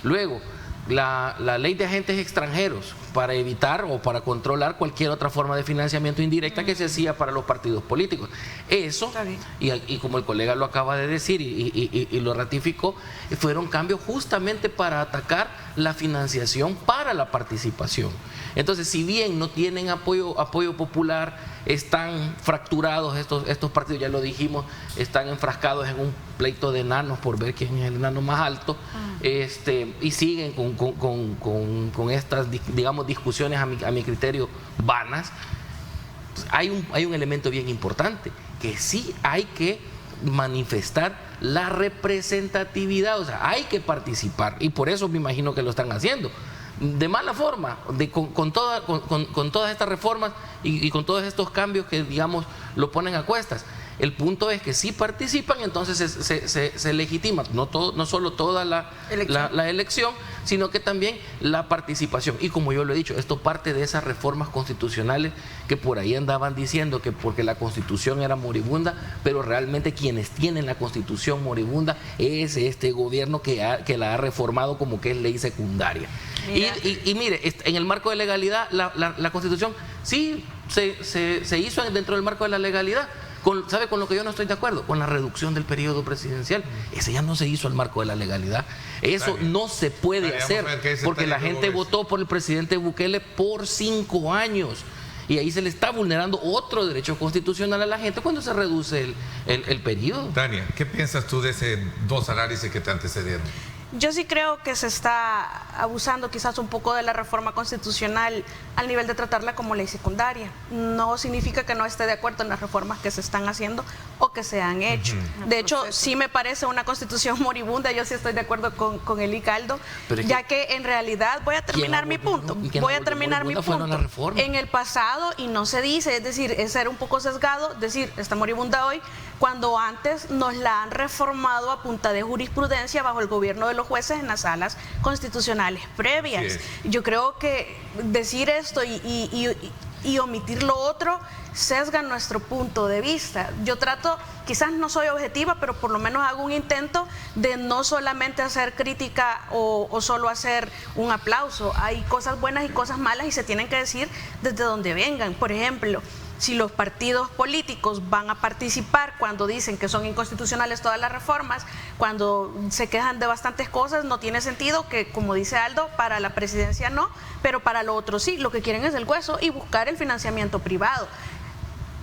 Speaker 6: Luego, la ley de agentes extranjeros para evitar o para controlar cualquier otra forma de financiamiento indirecta que se hacía para los partidos políticos. Eso, y como el colega lo acaba de decir y lo ratificó, fueron cambios justamente para atacar la financiación para la participación. Entonces, si bien no tienen apoyo popular, están fracturados estos partidos, ya lo dijimos, están enfrascados en un pleito de enanos por ver quién es el enano más alto, y siguen con estas, digamos, discusiones a mi criterio vanas. Hay un elemento bien importante, que sí hay que manifestar la representatividad, o sea, hay que participar, y por eso me imagino que lo están haciendo. De mala forma, con todas estas reformas y con todos estos cambios que, digamos, lo ponen a cuestas. El punto es que si participan, entonces se legitima no solo toda la elección, sino que también la participación. Y como yo lo he dicho, esto parte de esas reformas constitucionales que por ahí andaban diciendo que porque la Constitución era moribunda, pero realmente quienes tienen la Constitución moribunda es este gobierno que la ha reformado como que es ley secundaria. Y mire, en el marco de legalidad, la Constitución sí se hizo dentro del marco de la legalidad. ¿Sabe con lo que yo no estoy de acuerdo? Con la reducción del periodo presidencial. Ese ya no se hizo al marco de la legalidad. Eso no se puede hacer porque la gente votó por el presidente Bukele por 5 años. Y ahí se le está vulnerando otro derecho constitucional a la gente cuando se reduce el periodo.
Speaker 2: Tania, ¿qué piensas tú de esos dos análisis que te antecedieron?
Speaker 4: Yo sí creo que se está abusando quizás un poco de la reforma constitucional al nivel de tratarla como ley secundaria. No significa que no esté de acuerdo en las reformas que se están haciendo o que se han hecho. De hecho, sí me parece una constitución moribunda, yo sí estoy de acuerdo con Eli Caldo, ya que en realidad, voy a terminar mi punto, en el pasado, y no se dice, es decir, es ser un poco sesgado, decir, está moribunda hoy, cuando antes nos la han reformado a punta de jurisprudencia bajo el gobierno de los jueces en las salas constitucionales previas. Sí. Yo creo que decir esto y omitir lo otro sesga nuestro punto de vista. Yo trato, quizás no soy objetiva, pero por lo menos hago un intento de no solamente hacer crítica o solo hacer un aplauso. Hay cosas buenas y cosas malas y se tienen que decir desde donde vengan. Por ejemplo, si los partidos políticos van a participar cuando dicen que son inconstitucionales todas las reformas, cuando se quejan de bastantes cosas, no tiene sentido que, como dice Aldo, para la presidencia no, pero para lo otro sí. Lo que quieren es el hueso y buscar el financiamiento privado.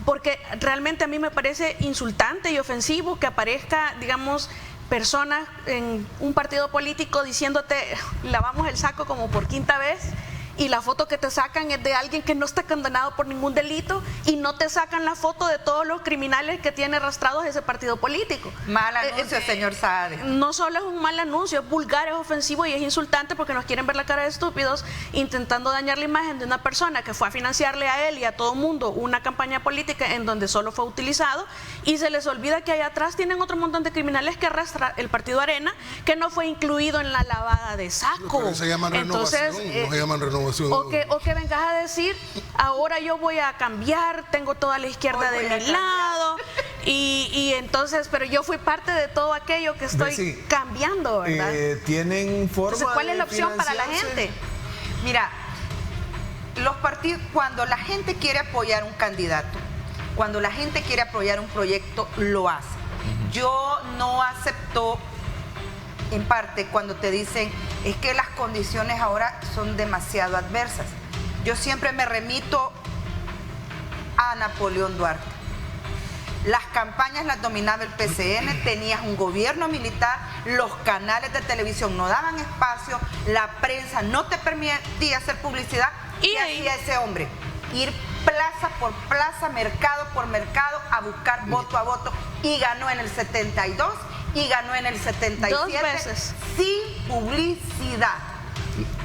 Speaker 4: Porque realmente a mí me parece insultante y ofensivo que aparezca, digamos, personas en un partido político diciéndote lavamos el saco como por quinta vez, y la foto que te sacan es de alguien que no está condenado por ningún delito, y no te sacan la foto de todos los criminales que tiene arrastrados ese partido político.
Speaker 5: Mal anuncio, señor Saade.
Speaker 4: No solo es un mal anuncio, es vulgar, es ofensivo y es insultante, porque nos quieren ver la cara de estúpidos intentando dañar la imagen de una persona que fue a financiarle a él y a todo mundo una campaña política en donde solo fue utilizado, y se les olvida que allá atrás tienen otro montón de criminales que arrastra el partido Arena, que no fue incluido en la lavada de saco.
Speaker 3: Pero se llaman renovación, no se llaman renovación.
Speaker 4: O que vengas a decir, ahora yo voy a cambiar, tengo toda la izquierda de mi lado, y entonces, pero yo fui parte de todo aquello que estoy cambiando, ¿verdad?
Speaker 1: ¿Tienen forma?
Speaker 4: Entonces, ¿cuál es la opción para la gente?
Speaker 5: Mira, los partidos, cuando la gente quiere apoyar un candidato, cuando la gente quiere apoyar un proyecto, lo hace. Yo no acepto, en parte, cuando te dicen es que las condiciones ahora son demasiado adversas. Yo siempre me remito a Napoleón Duarte. Las campañas las dominaba el PCN, tenías un gobierno militar, los canales de televisión no daban espacio, la prensa no te permitía hacer publicidad. ¿Y hacía ese hombre? Ir plaza por plaza, mercado por mercado, a buscar voto a voto, y ganó en el 72 y ganó en el 77
Speaker 4: 2 veces
Speaker 5: sin publicidad.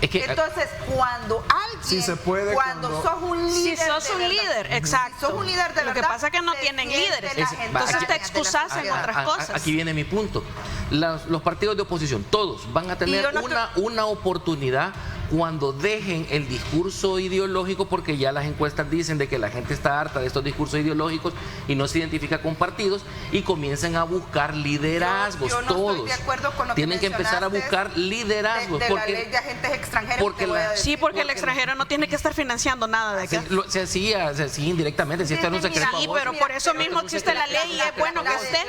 Speaker 5: Es que, entonces, cuando alguien,
Speaker 1: sí se puede,
Speaker 5: cuando sos un líder,
Speaker 4: si sos un líder, exacto.
Speaker 5: Si sos un líder de
Speaker 4: lo que pasa es que no tienen líderes, entonces te excusas en otras cosas.
Speaker 6: Aquí viene mi punto. Los partidos de oposición, todos van a tener una oportunidad cuando dejen el discurso ideológico, porque ya las encuestas dicen de que la gente está harta de estos discursos ideológicos y no se identifica con partidos, y comiencen a buscar liderazgos.
Speaker 5: Yo no
Speaker 6: todos
Speaker 5: estoy de acuerdo con lo
Speaker 6: tienen que empezar a buscar liderazgos
Speaker 5: de la ley de agentes extranjeros.
Speaker 4: Sí, porque el extranjero no tiene que estar financiando nada de acá.
Speaker 6: Se hacía indirectamente, si esto era un secreto.
Speaker 4: Sí, pero por eso mismo existe la ley y es bueno que esté.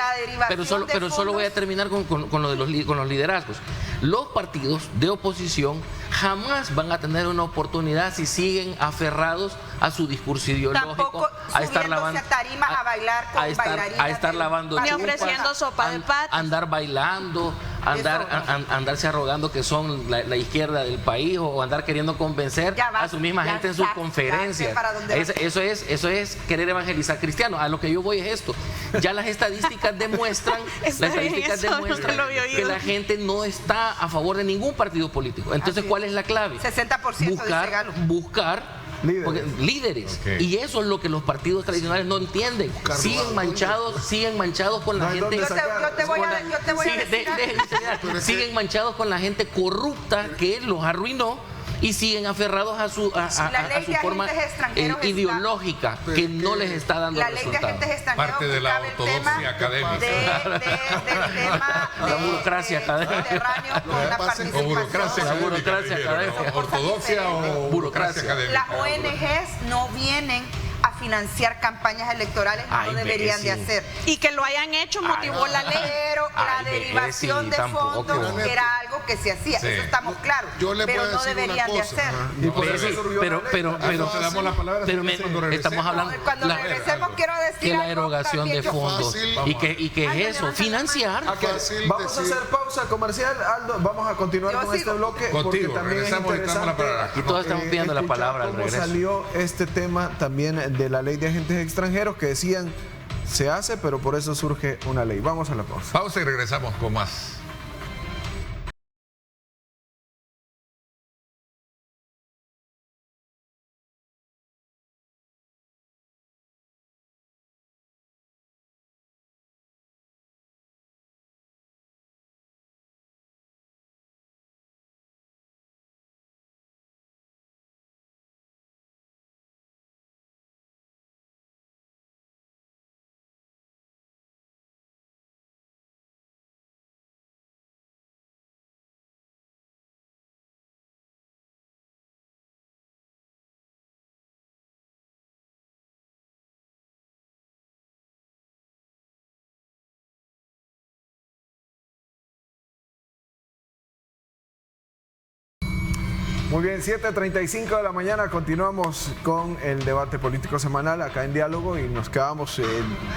Speaker 6: Pero solo voy a terminar con lo de los liderazgos. Los partidos de oposición jamás van a tener una oportunidad si siguen aferrados a su discurso ideológico, a estar lavando
Speaker 5: tarimas a bailar con
Speaker 6: a estar lavando
Speaker 4: ni ofreciendo sopa de patas,
Speaker 6: andar bailando, andarse arrogando que son la izquierda del país, o andar queriendo convencer a su misma gente en sus conferencias. Eso es querer evangelizar cristianos. A lo que yo voy es esto. Ya las estadísticas demuestran que la gente no está a favor de ningún partido político. Entonces, ¿cuál es la clave?
Speaker 5: 60%
Speaker 6: buscar líderes. Okay. Y eso es lo que los partidos tradicionales no entienden. Siguen manchados con la gente. Siguen manchados con la gente corrupta que los arruinó, y siguen aferrados a su forma ideológica que no les está dando resultados.
Speaker 2: Parte de la ortodoxia académica.
Speaker 6: La burocracia académica.
Speaker 2: O burocracia académica. ¿Ortodoxia o burocracia académica?
Speaker 5: Las ONGs no vienen a financiar campañas electorales, no deberían de hacer.
Speaker 4: Y que lo hayan hecho motivó la ley.
Speaker 5: Pero la derivación de fondos era algo que se hacía, eso estamos claros. Pero no deberían de hacer.
Speaker 6: Pero estamos hablando.
Speaker 5: Cuando regresemos quiero decir
Speaker 6: que la erogación de fondos y que es eso, financiar.
Speaker 1: Vamos a hacer pausa comercial, Aldo, vamos a continuar con este bloque.
Speaker 2: Contigo,
Speaker 1: también
Speaker 2: regresamos, estamos la palabra.
Speaker 6: Aquí todos estamos pidiendo la palabra al regreso.
Speaker 1: Salió este tema también de la ley de agentes extranjeros que decían se hace, pero por eso surge una ley. Vamos a la pausa.
Speaker 2: Pausa y regresamos con más.
Speaker 1: Muy bien, 7:35 de la mañana, continuamos con el debate político semanal acá en Diálogo y nos quedamos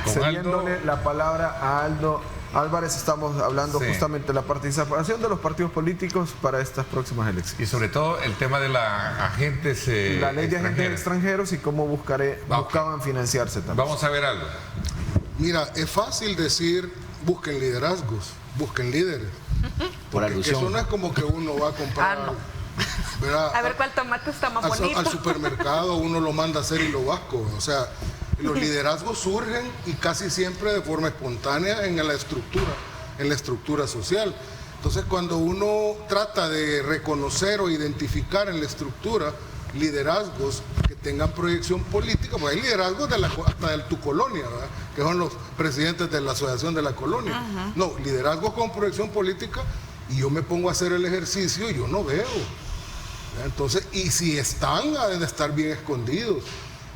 Speaker 1: cediéndole la palabra a Aldo Álvarez. Estamos hablando justamente de la participación de los partidos políticos para estas próximas elecciones.
Speaker 2: Y sobre todo el tema de la agentes
Speaker 1: la ley de agentes extranjeros y cómo buscaban financiarse también.
Speaker 2: Vamos a ver algo.
Speaker 3: Mira, es fácil decir busquen liderazgos, busquen líderes.
Speaker 6: Por alusión.
Speaker 3: Eso no es como que uno va a comprar...
Speaker 4: A ver cuál tomate está más bonito.
Speaker 3: Al supermercado uno lo manda a hacer y lo vasco. O sea, los liderazgos surgen y casi siempre de forma espontánea en la estructura social. Entonces, cuando uno trata de reconocer o identificar en la estructura liderazgos que tengan proyección política, pues hay liderazgos hasta de tu colonia, ¿verdad? Que son los presidentes de la asociación de la colonia. No, liderazgos con proyección política, y yo me pongo a hacer el ejercicio y yo no veo. Entonces, y si están, deben de estar bien escondidos.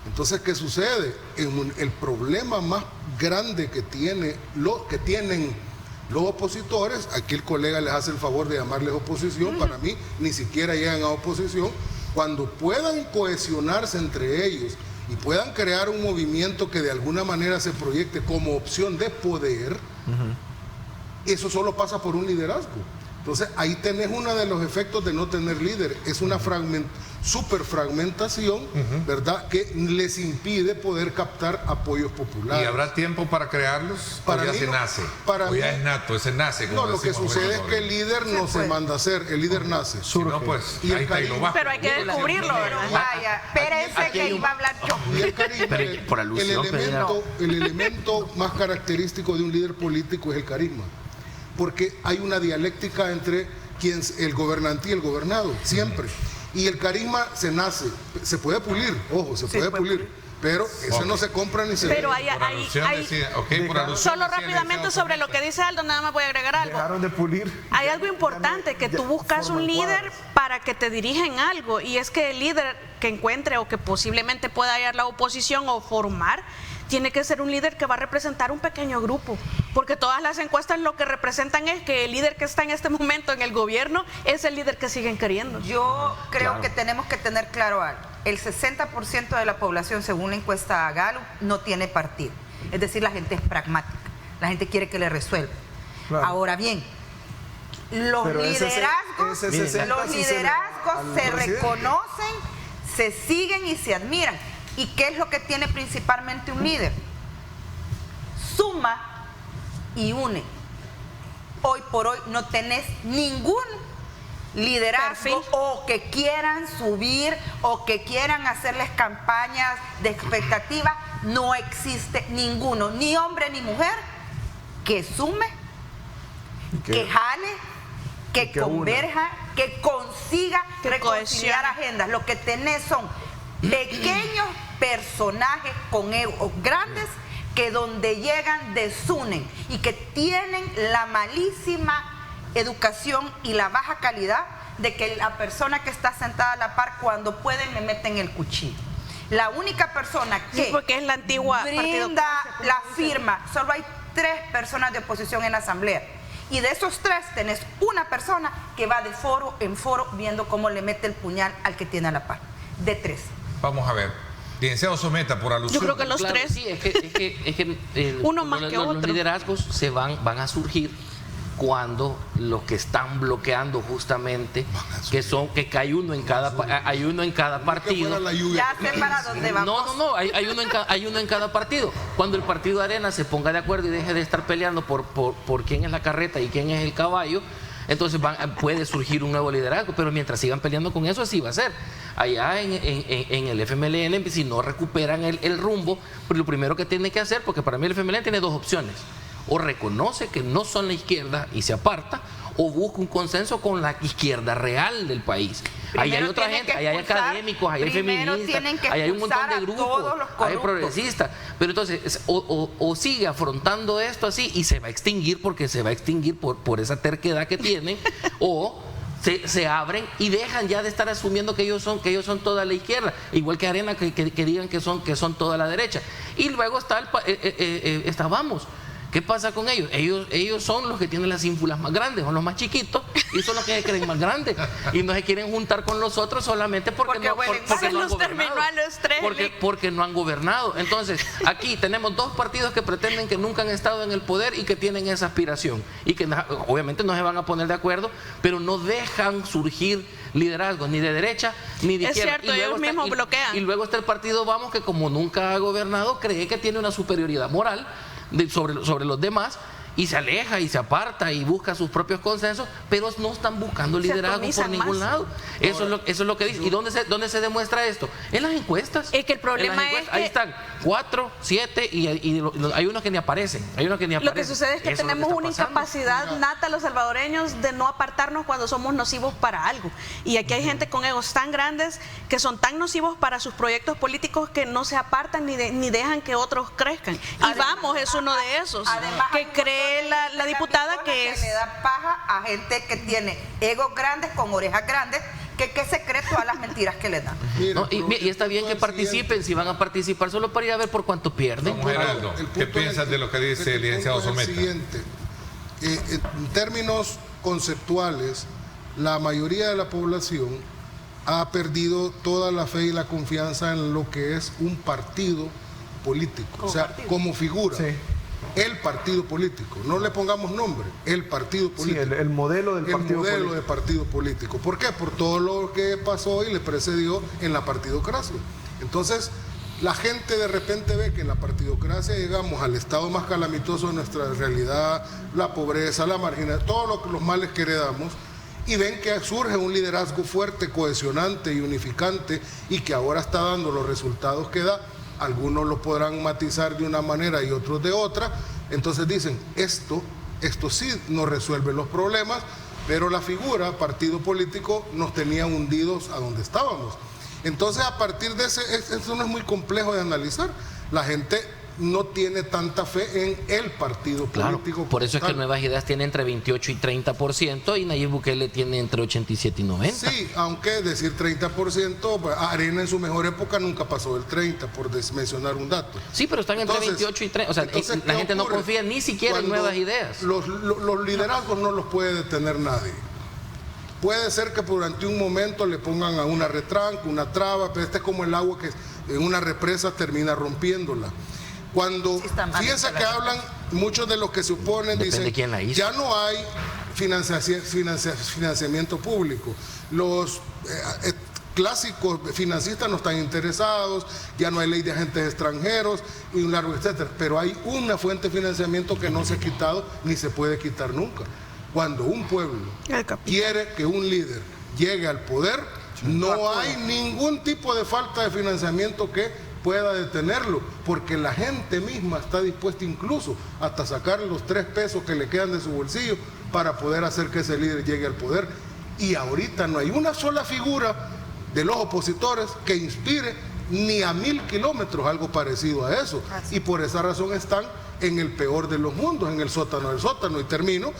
Speaker 3: Entonces, ¿qué sucede? El problema más grande que tienen los opositores, aquí el colega les hace el favor de llamarles oposición, para mí ni siquiera llegan a oposición, cuando puedan cohesionarse entre ellos y puedan crear un movimiento que de alguna manera se proyecte como opción de poder, eso solo pasa por un liderazgo. Entonces ahí tenés uno de los efectos de no tener líder, es una superfragmentación, ¿verdad?, que les impide poder captar apoyos populares.
Speaker 2: ¿Y habrá tiempo para crearlos?
Speaker 3: Para
Speaker 2: ¿O ya
Speaker 3: mí
Speaker 2: se
Speaker 3: no,
Speaker 2: nace?
Speaker 3: para
Speaker 2: ¿O ya
Speaker 3: mí,
Speaker 2: es nato, se nace?
Speaker 3: No, lo que sucede es que el líder no se manda a hacer, el líder nace.
Speaker 2: Si no, pues
Speaker 3: y
Speaker 2: ahí está y lo bajo.
Speaker 4: Pero hay que descubrirlo, ¿verdad?
Speaker 5: Vaya, espérense que iba a hablar yo.
Speaker 3: Y el carisma,
Speaker 6: por alusión,
Speaker 3: el elemento más característico de un líder político es el carisma. Porque hay una dialéctica entre el gobernante y el gobernado, siempre. Y el carisma se nace, se puede pulir, ojo, se puede pulir, pero ese no se compra ni se vende.
Speaker 4: Pero solo rápidamente sobre lo que dice Aldo, nada más voy a agregar algo.
Speaker 1: Dejaron de pulir.
Speaker 4: Hay algo importante, que tú buscas un líder para que te dirija en algo, y es que el líder que encuentre o que posiblemente pueda hallar la oposición o formar, tiene que ser un líder que va a representar un pequeño grupo, porque todas las encuestas lo que representan es que el líder que está en este momento en el gobierno es el líder que siguen queriendo.
Speaker 5: Yo creo que tenemos que tener claro algo. El 60% de la población, según la encuesta Gallup, no tiene partido. Es decir, la gente es pragmática, la gente quiere que le resuelva. Claro. Ahora bien, los liderazgos se reconocen, se siguen y se admiran. ¿Y qué es lo que tiene principalmente un líder? Suma y une. Hoy por hoy no tenés ningún liderazgo o que quieran subir o que quieran hacerles campañas de expectativa. No existe ninguno, ni hombre ni mujer, que sume, que jale, que converja, que consiga reconciliar agendas. Lo que tenés son pequeños personajes con egos grandes que donde llegan desunen y que tienen la malísima educación y la baja calidad de que la persona que está sentada a la par, cuando pueden, me meten el cuchillo. La única persona que
Speaker 4: porque es la antigua
Speaker 5: brinda la firma, solo hay 3 personas de oposición en la asamblea. Y de esos 3 tenés una persona que va de foro en foro viendo cómo le mete el puñal al que tiene a la par. De 3.
Speaker 2: Vamos a ver. Licenciado Someta, por alusión.
Speaker 4: Yo creo que los tres.
Speaker 6: Sí, es que
Speaker 4: uno más que otro.
Speaker 6: Los liderazgos van a surgir cuando los que están bloqueando justamente, que hay uno en cada partido.
Speaker 5: Ya sé para dónde vamos.
Speaker 6: No, hay uno en cada partido. Cuando el partido Arena se ponga de acuerdo y deje de estar peleando por quién es la carreta y quién es el caballo, entonces puede surgir un nuevo liderazgo, pero mientras sigan peleando con eso, así va a ser. Allá en el FMLN, si no recuperan el rumbo, pues lo primero que tienen que hacer, porque para mí el FMLN tiene dos opciones: o reconoce que no son la izquierda y se aparta, o busca un consenso con la izquierda real del país. Ahí hay otra gente, ahí hay académicos, ahí hay feministas, ahí hay un montón de grupos, hay progresistas. Pero entonces, o sigue afrontando esto así y se va a extinguir porque se va a extinguir por esa terquedad que tienen, o se abren y dejan ya de estar asumiendo que ellos son toda la izquierda, igual que Arena que digan que son toda la derecha. Y luego está Vamos. ¿Qué pasa con ellos? Ellos son los que tienen las ínfulas más grandes, son los más chiquitos y son los que se creen más grandes y no se quieren juntar con nosotros solamente porque no han gobernado. Porque no han gobernado. Entonces, aquí tenemos dos partidos que pretenden que nunca han estado en el poder y que tienen esa aspiración y que obviamente no se van a poner de acuerdo, pero no dejan surgir liderazgos ni de derecha ni de izquierda.
Speaker 4: Es cierto, ellos mismos bloquean.
Speaker 6: Y luego está el partido Vamos, que como nunca ha gobernado, cree que tiene una superioridad moral sobre los demás y se aleja y se aparta y busca sus propios consensos, pero no están buscando liderazgo por ningún lado. Eso es lo que dice. ¿Y dónde se demuestra esto? En las encuestas.
Speaker 4: Es que el problema es que
Speaker 6: ahí están 4, 7 y hay unos que ni aparecen.
Speaker 4: Lo que sucede es que tenemos una incapacidad nata los salvadoreños de no apartarnos cuando somos nocivos para algo. Y aquí hay gente con egos tan grandes que son tan nocivos para sus proyectos políticos que no se apartan ni dejan que otros crezcan. Y Vamos es uno de esos.
Speaker 5: Además,
Speaker 4: que cree la diputada que
Speaker 5: le da paja a gente que tiene egos grandes con orejas grandes, que se cree todas las mentiras que le dan.
Speaker 6: Y está bien que participen, si van a participar solo para ir a ver por cuánto pierden.
Speaker 2: Geraldo, ¿qué piensas de lo que dice el licenciado Someta?
Speaker 3: En términos conceptuales, la mayoría de la población ha perdido toda la fe y la confianza en lo que es un partido político, como figura. Sí. El partido político, no le pongamos nombre, el partido político.
Speaker 1: Sí, el modelo del partido político. El modelo de partido político.
Speaker 3: ¿Por qué? Por todo lo que pasó y le precedió en la partidocracia. Entonces, la gente de repente ve que en la partidocracia llegamos al estado más calamitoso de nuestra realidad, la pobreza, la marginalidad, todos los males que heredamos, y ven que surge un liderazgo fuerte, cohesionante y unificante, y que ahora está dando los resultados que da. Algunos lo podrán matizar de una manera y otros de otra. Entonces dicen, esto sí nos resuelve los problemas, pero la figura partido político nos tenía hundidos a donde estábamos. Entonces, a partir de eso no es muy complejo de analizar. La gente no tiene tanta fe en el partido político.
Speaker 6: Por eso es que Nuevas Ideas tiene entre 28 y 30% y Nayib Bukele tiene entre 87 y 90%.
Speaker 3: Sí, aunque decir 30%, Arena en su mejor época nunca pasó del 30%, por mencionar un dato.
Speaker 6: Sí, pero están entre 28 y 30%. O sea, la gente no confía ni siquiera en Nuevas Ideas.
Speaker 3: Los liderazgos no los puede detener nadie. Puede ser que durante un momento le pongan a una retranca, una traba, pero este es como el agua que en una represa termina rompiéndola. Cuando, fíjense que hablan, muchos de los que se oponen dicen, ya no hay financiamiento público, los clásicos financistas no están interesados, ya no hay ley de agentes extranjeros y un largo etcétera, pero hay una fuente de financiamiento que no se ha quitado ni se puede quitar nunca. Cuando un pueblo quiere que un líder llegue al poder, no hay ningún tipo de falta de financiamiento que pueda detenerlo, porque la gente misma está dispuesta incluso hasta sacar los 3 pesos que le quedan de su bolsillo para poder hacer que ese líder llegue al poder. Y ahorita no hay una sola figura de los opositores que inspire ni a 1000 kilómetros algo parecido a eso. Y por esa razón están en el peor de los mundos, en el sótano del sótano. Y termino,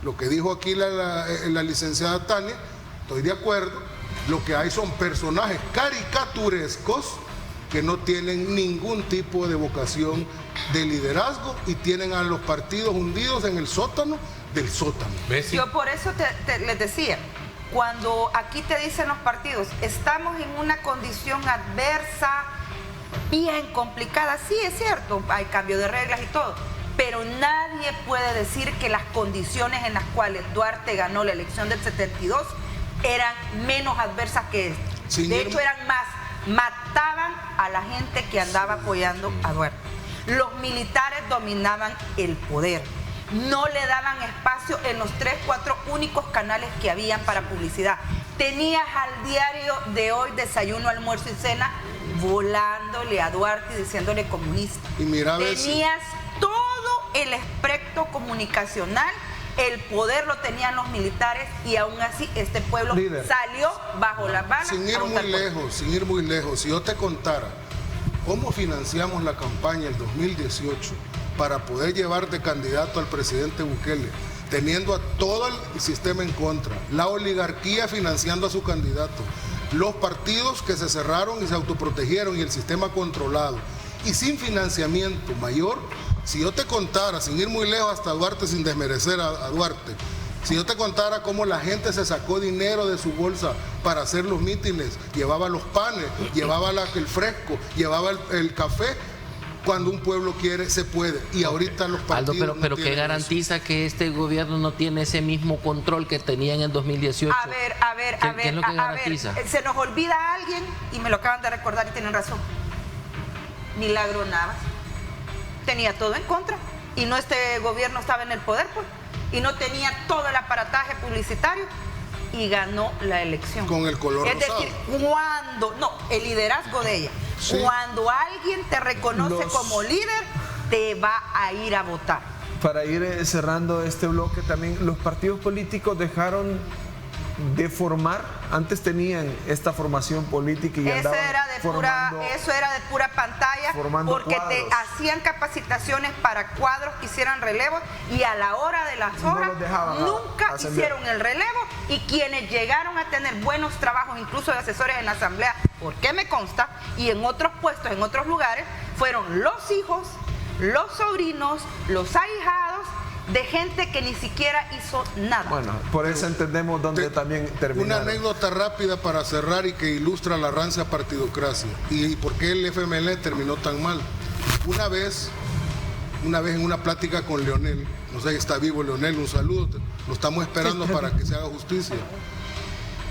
Speaker 3: lo que dijo aquí la licenciada Tania, estoy de acuerdo, lo que hay son personajes caricaturescos que no tienen ningún tipo de vocación de liderazgo y tienen a los partidos hundidos en el sótano del sótano.
Speaker 5: Yo por eso les decía, cuando aquí te dicen los partidos, estamos en una condición adversa, bien complicada. Sí, es cierto, hay cambio de reglas y todo, pero nadie puede decir que las condiciones en las cuales Duarte ganó la elección del 72 eran menos adversas que esta. De hecho, eran más. Mataban a la gente que andaba apoyando a Duarte. Los militares dominaban el poder. No le daban espacio en los 3, 4 únicos canales que habían para publicidad. Tenías al diario de hoy, desayuno, almuerzo y cena, volándole a Duarte y diciéndole comunista.
Speaker 3: Y mira,
Speaker 5: tenías todo el espectro comunicacional, el poder lo tenían los militares y aún así este pueblo salió bajo las balas.
Speaker 3: Sin ir muy lejos, si yo te contara cómo financiamos la campaña el 2018 para poder llevar de candidato al presidente Bukele, teniendo a todo el sistema en contra, la oligarquía financiando a su candidato, los partidos que se cerraron y se autoprotegieron y el sistema controlado, y sin financiamiento mayor, si yo te contara, sin ir muy lejos hasta Duarte, sin desmerecer a Duarte, si yo te contara cómo la gente se sacó dinero de su bolsa para hacer los mítines, llevaba los panes, llevaba el fresco, llevaba el café, cuando un pueblo quiere, se puede. Y ahorita los partidos
Speaker 6: Aldo, pero ¿qué garantiza eso? Que este gobierno no tiene ese mismo control que tenía en el 2018?
Speaker 5: A ver,
Speaker 6: ¿Qué es lo que garantiza?
Speaker 5: Se nos olvida a alguien, y me lo acaban de recordar y tienen razón. Milagro Navas. Tenía todo en contra. Y no, este gobierno estaba en el poder, pues. Y no tenía todo el aparataje publicitario. Y ganó la elección.
Speaker 3: Con el color rosado.
Speaker 5: Es decir, el liderazgo de ella. Sí. Cuando alguien te reconoce como líder, te va a ir a votar.
Speaker 1: Para ir cerrando este bloque también, los partidos políticos dejaron de formar. Antes tenían esta formación política y
Speaker 5: eso era de pura pantalla, porque cuadros. Te hacían capacitaciones para cuadros que hicieran relevos y a la hora de las horas nunca hicieron el relevo, y quienes llegaron a tener buenos trabajos, incluso de asesores en la asamblea, porque me consta, y en otros puestos, en otros lugares, fueron los hijos, los sobrinos, los ahijados de gente que ni siquiera hizo nada.
Speaker 1: Bueno, por eso entendemos dónde también terminó.
Speaker 3: Una anécdota rápida para cerrar y que ilustra la rancia partidocracia y por qué el FML terminó tan mal. Una vez en una plática con Leonel, no sé si está vivo Leonel, un saludo, lo estamos esperando para que se haga justicia.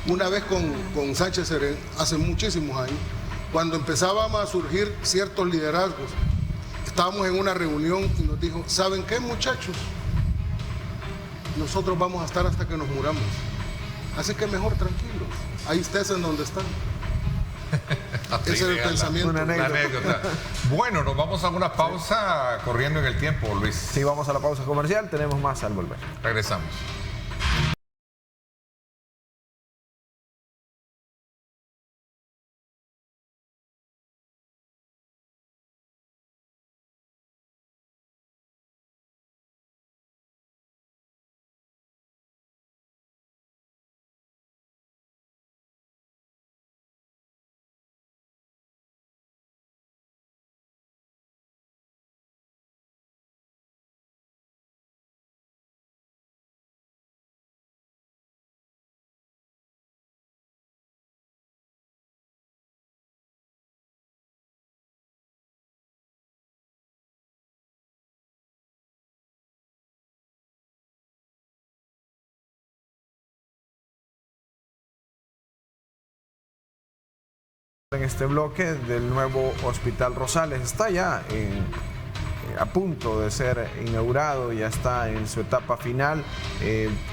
Speaker 3: Una vez con Sánchez Serén, hace muchísimos años, cuando empezábamos a surgir ciertos liderazgos, estábamos en una reunión y nos dijo, ¿saben qué, muchachos? Nosotros vamos a estar hasta que nos muramos. Así que mejor tranquilos. Ahí estés en donde están. Ese es el pensamiento.
Speaker 2: Una anécdota. Bueno, nos vamos a una pausa corriendo en el tiempo, Luis.
Speaker 1: Sí, vamos a la pausa comercial. Tenemos más al volver.
Speaker 2: Regresamos.
Speaker 1: En este bloque del nuevo Hospital Rosales está ya a punto de ser inaugurado, ya está en su etapa final,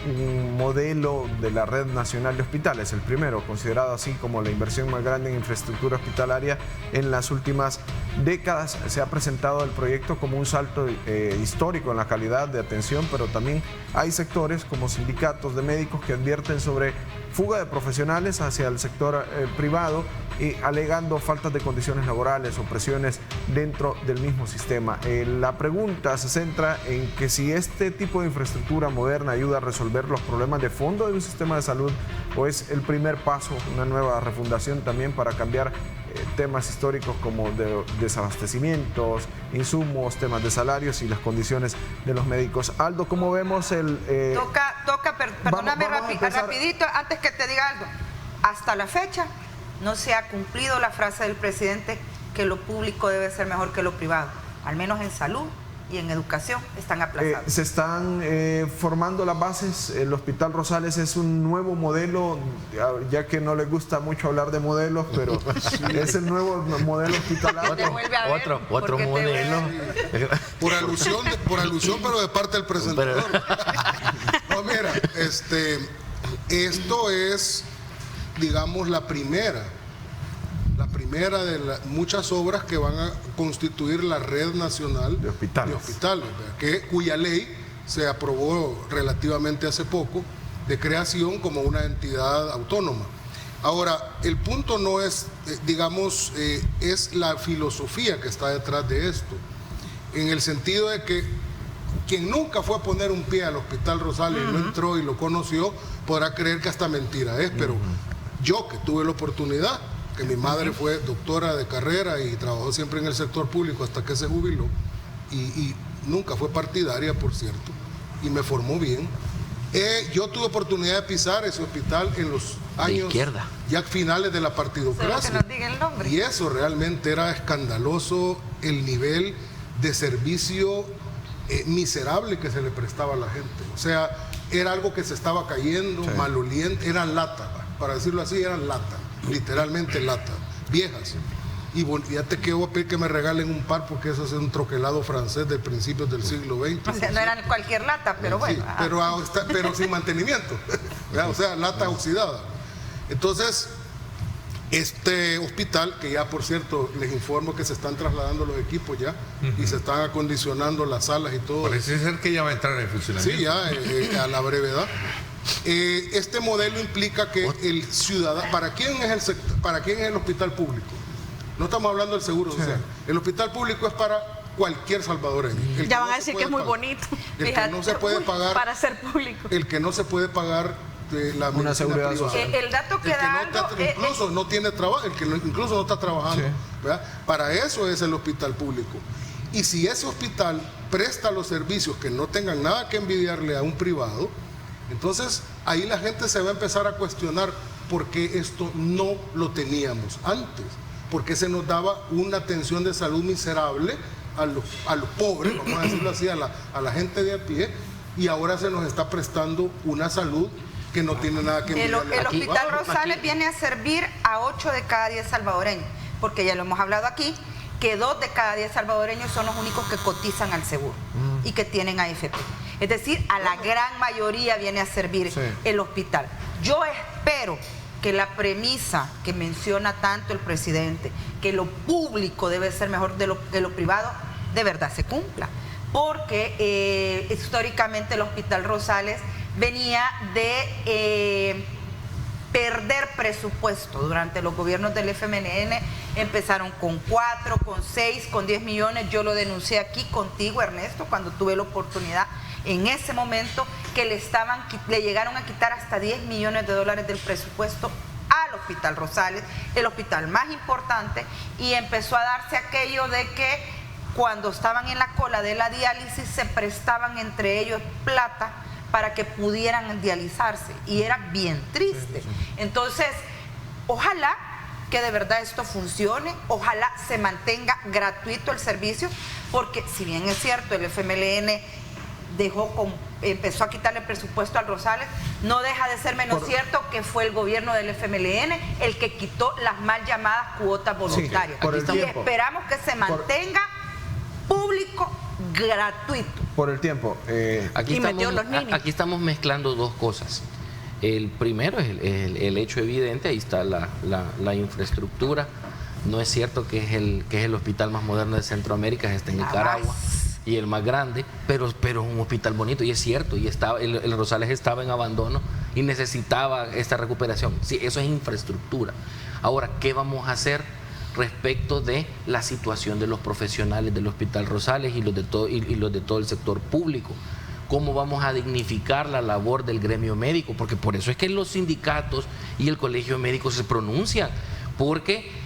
Speaker 1: un modelo de la Red Nacional de Hospitales, el primero, considerado así como la inversión más grande en infraestructura hospitalaria en las últimas décadas. Se ha presentado el proyecto como un salto histórico en la calidad de atención, pero también hay sectores como sindicatos de médicos que advierten sobre fuga de profesionales hacia el sector privado, alegando faltas de condiciones laborales o presiones dentro del mismo sistema. La pregunta se centra en que si este tipo de infraestructura moderna ayuda a resolver los problemas de fondo de un sistema de salud, o es el primer paso, una nueva refundación también para cambiar temas históricos como de desabastecimientos, insumos, temas de salarios y las condiciones de los médicos. Aldo, ¿cómo vemos el...?
Speaker 5: Perdóname rapidito, antes que te diga algo. Hasta la fecha no se ha cumplido la frase del presidente que lo público debe ser mejor que lo privado, al menos en salud y en educación están aplazados.
Speaker 1: Se están formando las bases. El Hospital Rosales es un nuevo modelo, ya que no les gusta mucho hablar de modelos, pero es el nuevo modelo hospitalario.
Speaker 6: Otro modelo.
Speaker 3: Por alusión, pero de parte del presentador. No, mira, esto es, digamos, la primera de muchas obras que van a constituir la red nacional
Speaker 1: de hospitales,
Speaker 3: cuya ley se aprobó relativamente hace poco, de creación como una entidad autónoma. Ahora, el punto no es, es la filosofía que está detrás de esto, en el sentido de que quien nunca fue a poner un pie al Hospital Rosales y no entró y lo conoció, podrá creer que hasta mentira es, pero yo que tuve la oportunidad, que mi madre fue doctora de carrera y trabajó siempre en el sector público hasta que se jubiló, y nunca fue partidaria, por cierto, y me formó bien. Yo tuve oportunidad de pisar ese hospital en los años ya finales de la partidocracia.
Speaker 5: Que nos diga el nombre.
Speaker 3: Y eso realmente era escandaloso, el nivel de servicio miserable que se le prestaba a la gente. O sea, era algo que se estaba cayendo, maloliente, eran lata, para decirlo así, eran lata. Literalmente lata, viejas. Y fíjate que voy a pedir que me regalen un par, porque eso es un troquelado francés de principios del siglo XX.
Speaker 5: O sea, no eran cualquier lata, pero bueno.
Speaker 3: Sí, pero sin mantenimiento. O sea, lata oxidada. Entonces, este hospital, que ya por cierto les informo que se están trasladando los equipos ya, y se están acondicionando las salas y todo.
Speaker 2: Parece ser que ya va a entrar en funcionamiento.
Speaker 3: Sí, ya a la brevedad. Este modelo implica que el ciudadano, ¿para quién es el hospital público? No estamos hablando del seguro social. El hospital público es para cualquier salvadoreño.
Speaker 4: Ya van a decir que es muy bonito.
Speaker 3: El que no se puede pagar
Speaker 4: para ser público.
Speaker 3: El que no se puede pagar la
Speaker 1: una seguridad social.
Speaker 5: El dato que da
Speaker 3: incluso no tiene trabajo, el que incluso no está trabajando. ¿Verdad? Para eso es el hospital público. Y si ese hospital presta los servicios que no tengan nada que envidiarle a un privado, entonces ahí la gente se va a empezar a cuestionar por qué esto no lo teníamos antes, por qué se nos daba una atención de salud miserable a los pobres, vamos a decirlo así, a la gente de a pie, y ahora se nos está prestando una salud que no tiene nada que ver.
Speaker 5: El Hospital Rosales viene a servir a 8 de cada 10 salvadoreños, porque ya lo hemos hablado aquí, que 2 de cada 10 salvadoreños son los únicos que cotizan al seguro y que tienen AFP. Es decir, a la gran mayoría viene a servir el hospital. Yo espero que la premisa que menciona tanto el presidente, que lo público debe ser mejor que lo privado, de verdad se cumpla. Porque históricamente el Hospital Rosales venía de perder presupuesto. Durante los gobiernos del FMLN empezaron con 4, con 6, con 10 millones. Yo lo denuncié aquí contigo, Ernesto, cuando tuve la oportunidad en ese momento, que le llegaron a quitar hasta 10 millones de dólares del presupuesto al Hospital Rosales, el hospital más importante, y empezó a darse aquello de que cuando estaban en la cola de la diálisis se prestaban entre ellos plata para que pudieran dializarse, y era bien triste. Entonces, ojalá que de verdad esto funcione, ojalá se mantenga gratuito el servicio, porque si bien es cierto, el FMLN empezó a quitarle presupuesto al Rosales, no deja de ser menos cierto que fue el gobierno del FMLN el que quitó las mal llamadas cuotas voluntarias. Y esperamos que se mantenga público gratuito.
Speaker 1: Por el tiempo.
Speaker 6: Aquí estamos mezclando dos cosas. El primero es el hecho evidente, ahí está la infraestructura. No es cierto que es el hospital más moderno de Centroamérica, está en Nicaragua y el más grande, pero es un hospital bonito, y es cierto, y el Rosales estaba en abandono y necesitaba esta recuperación. Sí, eso es infraestructura. Ahora, ¿qué vamos a hacer respecto de la situación de los profesionales del Hospital Rosales y los de todo el sector público? ¿Cómo vamos a dignificar la labor del gremio médico? Porque por eso es que los sindicatos y el colegio médico se pronuncian, porque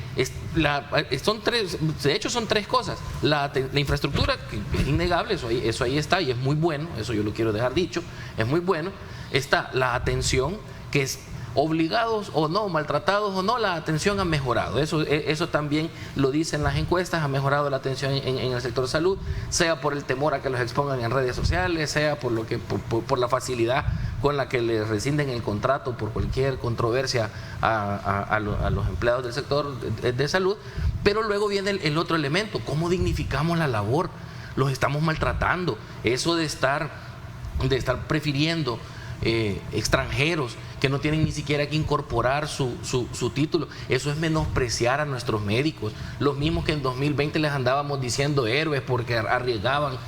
Speaker 6: son tres cosas. La infraestructura, que es innegable, eso ahí está, y es muy bueno, eso yo lo quiero dejar dicho, es muy bueno. Está la atención, que es obligados o no, maltratados o no, la atención ha mejorado. Eso también lo dicen las encuestas, ha mejorado la atención en el sector salud, sea por el temor a que los expongan en redes sociales, sea por la facilidad con la que les rescinden el contrato por cualquier controversia a los empleados del sector de salud. Pero luego viene el otro elemento: ¿cómo dignificamos la labor? Los estamos maltratando. Eso de estar prefiriendo extranjeros que no tienen ni siquiera que incorporar su título, eso es menospreciar a nuestros médicos, los mismos que en 2020 les andábamos diciendo héroes porque arriesgaban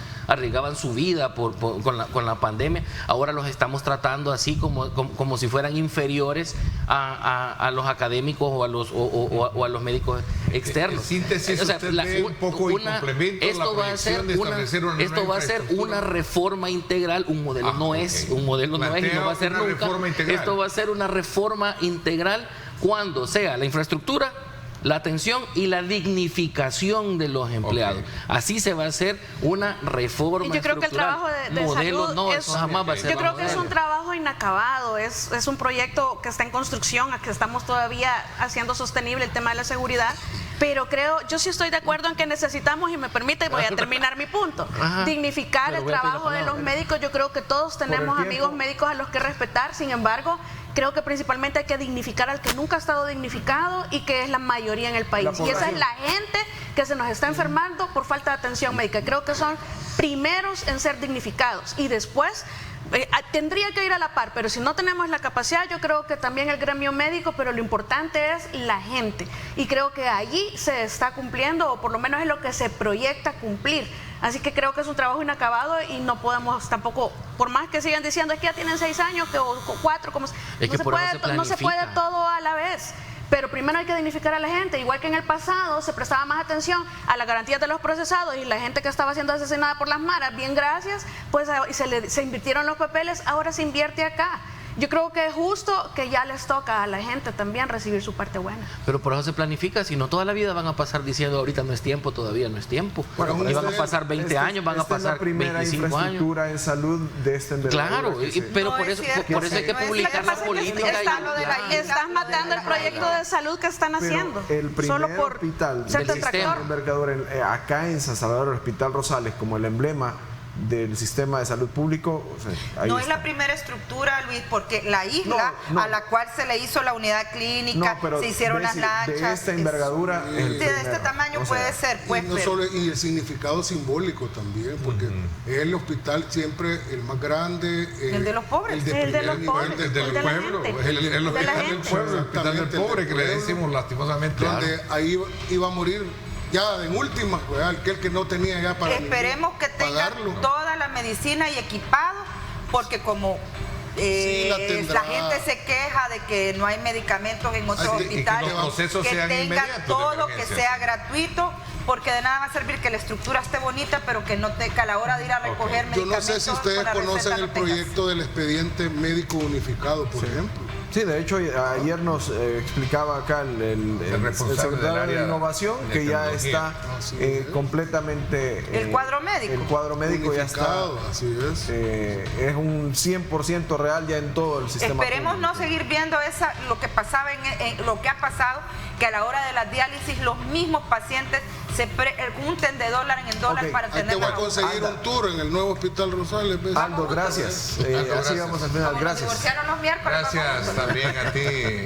Speaker 6: su vida con la pandemia. Ahora los estamos tratando así como si fueran inferiores a los académicos o a los médicos externos.
Speaker 2: En síntesis,
Speaker 6: o sea,
Speaker 2: un poco
Speaker 6: esto va a ser una reforma integral. Un modelo no es y no va a ser nunca. Esto va a ser una reforma integral cuando sea la infraestructura, la atención y la dignificación de los empleados. Así se va a hacer una reforma.
Speaker 4: Y yo creo que el trabajo de
Speaker 6: modelo
Speaker 4: salud
Speaker 6: no, eso jamás va a ser.
Speaker 4: Yo creo que es un trabajo inacabado, es un proyecto que está en construcción, a que estamos todavía haciendo sostenible el tema de la seguridad. Pero yo sí estoy de acuerdo en que necesitamos, y me permite, voy a terminar mi punto, dignificar el trabajo de los médicos. Yo creo que todos tenemos amigos médicos a los que respetar. Sin embargo, creo que principalmente hay que dignificar al que nunca ha estado dignificado y que es la mayoría en el país. Y esa es la gente que se nos está enfermando por falta de atención médica. Creo que son primeros en ser dignificados y después tendría que ir a la par, pero si no tenemos la capacidad, yo creo que también el gremio médico, pero lo importante es la gente. Y creo que allí se está cumpliendo, o por lo menos es lo que se proyecta cumplir. Así que creo que es un trabajo inacabado y no podemos tampoco, por más que sigan diciendo es que ya tienen 6 años o 4, como no se puede todo a la vez. Pero primero hay que dignificar a la gente, igual que en el pasado se prestaba más atención a las garantías de los procesados y la gente que estaba siendo asesinada por las maras, bien gracias, pues se invirtieron los papeles, ahora se invierte acá. Yo creo que es justo que ya les toca a la gente también recibir su parte buena.
Speaker 6: Pero por eso se planifica, si no toda la vida van a pasar diciendo ahorita no es tiempo, todavía no es tiempo.
Speaker 1: Bueno,
Speaker 6: y van a pasar 20 años, van a pasar 25 años.
Speaker 1: Es la primera infraestructura en salud de este envergadura.
Speaker 6: Claro, pero no por eso hay que publicar la política.
Speaker 4: Estás matando el proyecto de salud que están haciendo.
Speaker 1: El primer hospital del sistema de envergadura acá en San Salvador, el Hospital Rosales, como el emblema del sistema de salud público.
Speaker 5: No es la primera estructura, Luis, porque la isla a la cual se le hizo la unidad clínica, se hicieron las lanchas.
Speaker 1: De esta envergadura.
Speaker 5: De este tamaño puede ser. Pues,
Speaker 3: y el significado simbólico también, porque es el hospital siempre el más grande.
Speaker 5: El de los pobres.
Speaker 4: El de los pobres.
Speaker 2: El del pueblo. El hospital del pueblo, el hospital del pobre, que le decimos lastimosamente.
Speaker 3: Donde ahí iba a morir. Ya en última, aquel que no tenía ya para
Speaker 5: esperemos que tenga toda la medicina y equipado, porque como la gente se queja de que no hay medicamentos en otros hospitales, que tenga todo, que sea gratuito, porque de nada va a servir que la estructura esté bonita, pero que a la hora de ir a recoger medicamentos.
Speaker 3: Yo no sé si ustedes conocen el proyecto del expediente médico unificado, por ejemplo.
Speaker 1: Sí, de hecho ayer nos explicaba acá el secretario de Innovación que ya está completamente...
Speaker 5: el cuadro médico.
Speaker 1: El cuadro médico ya está.
Speaker 3: Así es.
Speaker 1: Es un 100% real ya en todo el sistema.
Speaker 5: Esperemos no seguir viendo lo que pasaba lo que ha pasado, que a la hora de la diálisis los mismos pacientes un $10 en el dólar para tener.
Speaker 3: Te voy a conseguir un tour en el nuevo Hospital Rosales.
Speaker 1: Aldo, gracias. Así vamos al final. Gracias.
Speaker 5: Los miércoles,
Speaker 2: gracias también a ti,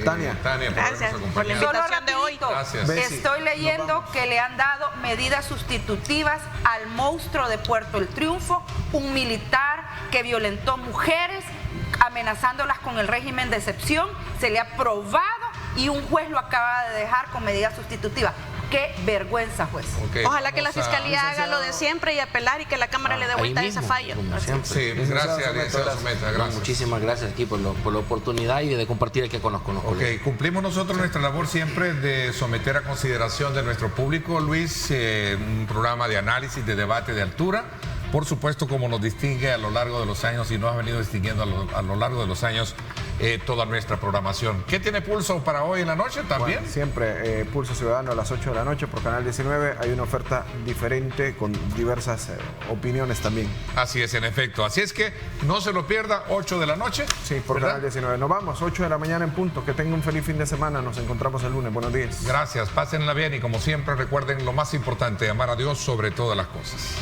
Speaker 1: Tania,
Speaker 5: gracias por la invitación de hoy.
Speaker 2: Gracias.
Speaker 5: Estoy leyendo que le han dado medidas sustitutivas al monstruo de Puerto El Triunfo, un militar que violentó mujeres, amenazándolas con el régimen de excepción. Se le ha probado y un juez lo acaba de dejar con medidas sustitutivas. Qué vergüenza, juez.
Speaker 4: Ojalá que la Fiscalía haga lo de siempre y apelar y que la Cámara le dé vuelta a ese fallo.
Speaker 2: Sí, gracias.
Speaker 6: Muchísimas gracias aquí por la oportunidad y de compartir aquí con los colegas.
Speaker 2: Cumplimos nosotros nuestra labor siempre de someter a consideración de nuestro público, Luis, un programa de análisis, de debate de altura. Por supuesto, como nos distingue a lo largo de los años y nos ha venido distinguiendo a lo largo de los años toda nuestra programación. ¿Qué tiene Pulso para hoy en la noche también?
Speaker 1: Bueno, siempre Pulso Ciudadano a las 8 de la noche por Canal 19. Hay una oferta diferente con diversas opiniones también.
Speaker 2: Así es, en efecto. Así es que no se lo pierda, 8 de la noche.
Speaker 1: Sí, por Canal 19. Nos vamos, 8 de la mañana en punto. Que tenga un feliz fin de semana. Nos encontramos el lunes. Buenos días.
Speaker 2: Gracias, pásenla bien y como siempre recuerden lo más importante, amar a Dios sobre todas las cosas.